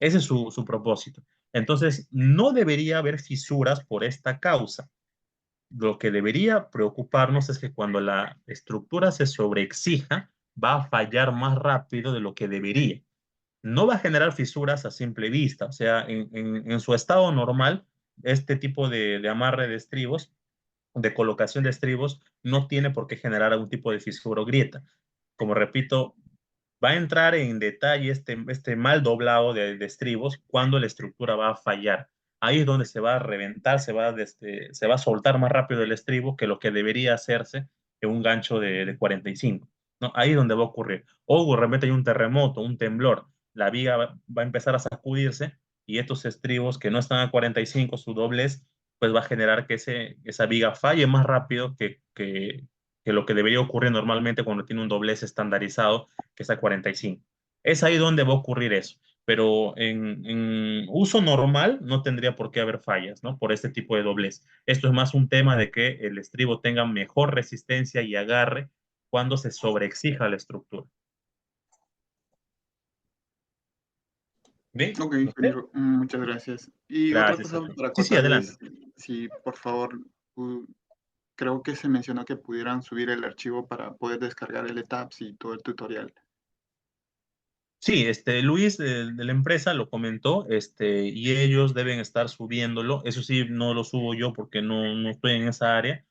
Ese es su propósito. Entonces, no debería haber fisuras por esta causa. Lo que debería preocuparnos es que cuando la estructura se sobreexija, va a fallar más rápido de lo que debería. No va a generar fisuras a simple vista, o sea, en su estado normal, este tipo de amarre de estribos de colocación de estribos no tiene por qué generar algún tipo de fisura o grieta. Como repito, va a entrar en detalle este mal doblado de estribos cuando la estructura va a fallar. Ahí es donde se va a reventar, se va a soltar más rápido el estribo que lo que debería hacerse en un gancho de 45. ¿No? Ahí es donde va a ocurrir. O de repente hay un terremoto, un temblor, la viga va a empezar a sacudirse y estos estribos que no están a 45, su doblez, pues va a generar que esa viga falle más rápido que lo que debería ocurrir normalmente cuando tiene un doblez estandarizado que es a 45. Es ahí donde va a ocurrir eso. Pero en uso normal no tendría por qué haber fallas, ¿no? Por este tipo de doblez. Esto es más un tema de que el estribo tenga mejor resistencia y agarre cuando se sobreexija la estructura. ¿Bien? Ok, ¿No sé? ingeniero, muchas gracias. Y otra Gracias cosa a ti. para Sí, sí, acotar adelante. es, si por favor, pu- creo que se mencionó que pudieran subir el archivo para poder descargar el ETABS y todo el tutorial. Sí, Luis de la empresa lo comentó, y ellos deben estar subiéndolo. Eso sí, no lo subo yo porque no estoy en esa área.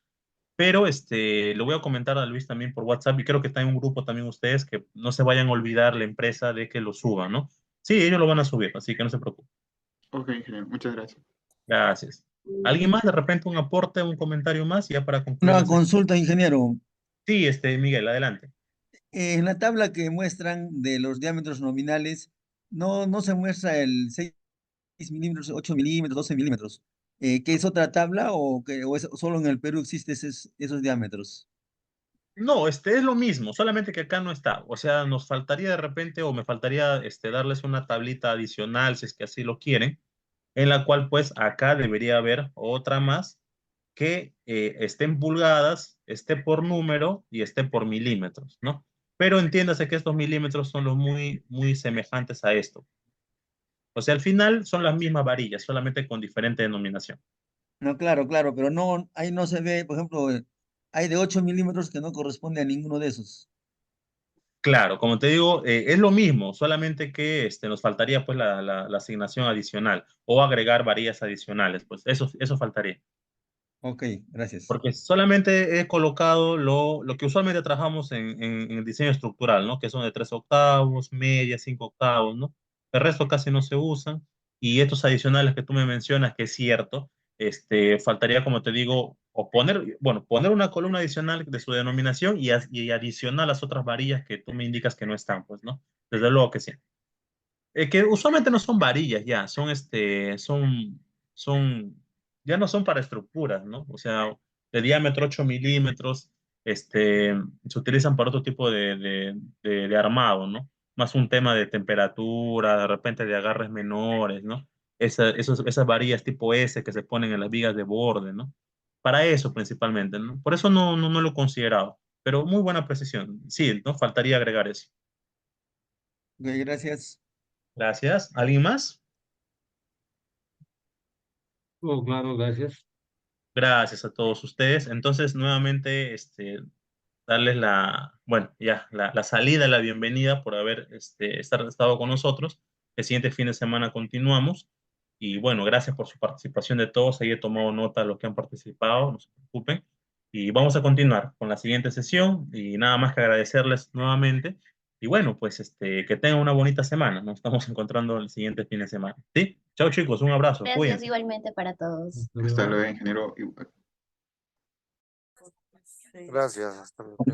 Pero lo voy a comentar a Luis también por WhatsApp y creo que está en un grupo también ustedes que no se vayan a olvidar la empresa de que lo suban, ¿no? Sí, ellos lo van a subir, así que no se preocupen. Ok, ingeniero, muchas gracias. Gracias. ¿Alguien más? De repente un aporte, un comentario más, ya para concluir Una la sesión. consulta, ingeniero. Sí, Miguel, adelante. En la tabla que muestran de los diámetros nominales, no se muestra el 6 milímetros, 8 milímetros, 12 milímetros. ¿Qué es otra tabla o solo en el Perú existen esos diámetros? No, es lo mismo, solamente que acá no está. O sea, nos faltaría de repente, o me faltaría darles una tablita adicional, si es que así lo quieren, en la cual pues acá debería haber otra más que esté en pulgadas, esté por número y esté por milímetros, ¿no? Pero entiéndase que estos milímetros son los muy semejantes a esto. O sea, al final son las mismas varillas, solamente con diferente denominación. No, claro, claro, pero no, ahí no se ve, por ejemplo, hay de 8 milímetros que no corresponde a ninguno de esos. Claro, como te digo, es lo mismo, solamente que nos faltaría pues la asignación adicional o agregar varillas adicionales, pues eso faltaría. Ok, gracias. Porque solamente he colocado lo que usualmente trabajamos en el diseño estructural, ¿no? Que son de 3 octavos, media, 5 octavos, ¿no? El resto casi no se usan. Y estos adicionales que tú me mencionas, que es cierto, faltaría, como te digo, poner una columna adicional de su denominación y adicionar las otras varillas que tú me indicas que no están, pues, ¿no? Desde luego que sí. Que usualmente no son varillas ya, son, ya no son para estructuras, ¿no? O sea, de diámetro 8 milímetros, se utilizan para otro tipo de armado, ¿no? Más un tema de temperatura, de repente de agarres menores, ¿no? Esas varillas tipo S que se ponen en las vigas de borde, ¿no? Para eso principalmente, ¿no? Por eso no lo he considerado, pero muy buena precisión. Sí, ¿no? Faltaría agregar eso. Ok, gracias. Gracias. ¿Alguien más? Oh, claro, gracias. Gracias a todos ustedes. Entonces, nuevamente, darles bueno, ya, la salida, la bienvenida por haber estado con nosotros. El siguiente fin de semana continuamos. Y bueno, gracias por su participación de todos. Ahí he tomado nota de los que han participado, no se preocupen. Y vamos a continuar con la siguiente sesión. Y nada más que agradecerles nuevamente. Y bueno, pues que tengan una bonita semana. Nos estamos encontrando el siguiente fin de semana. ¿Sí? Chao chicos, un abrazo. Gracias Cuídense. igualmente para todos. Hasta Hasta luego. luego, ingeniero. Gracias, hasta luego.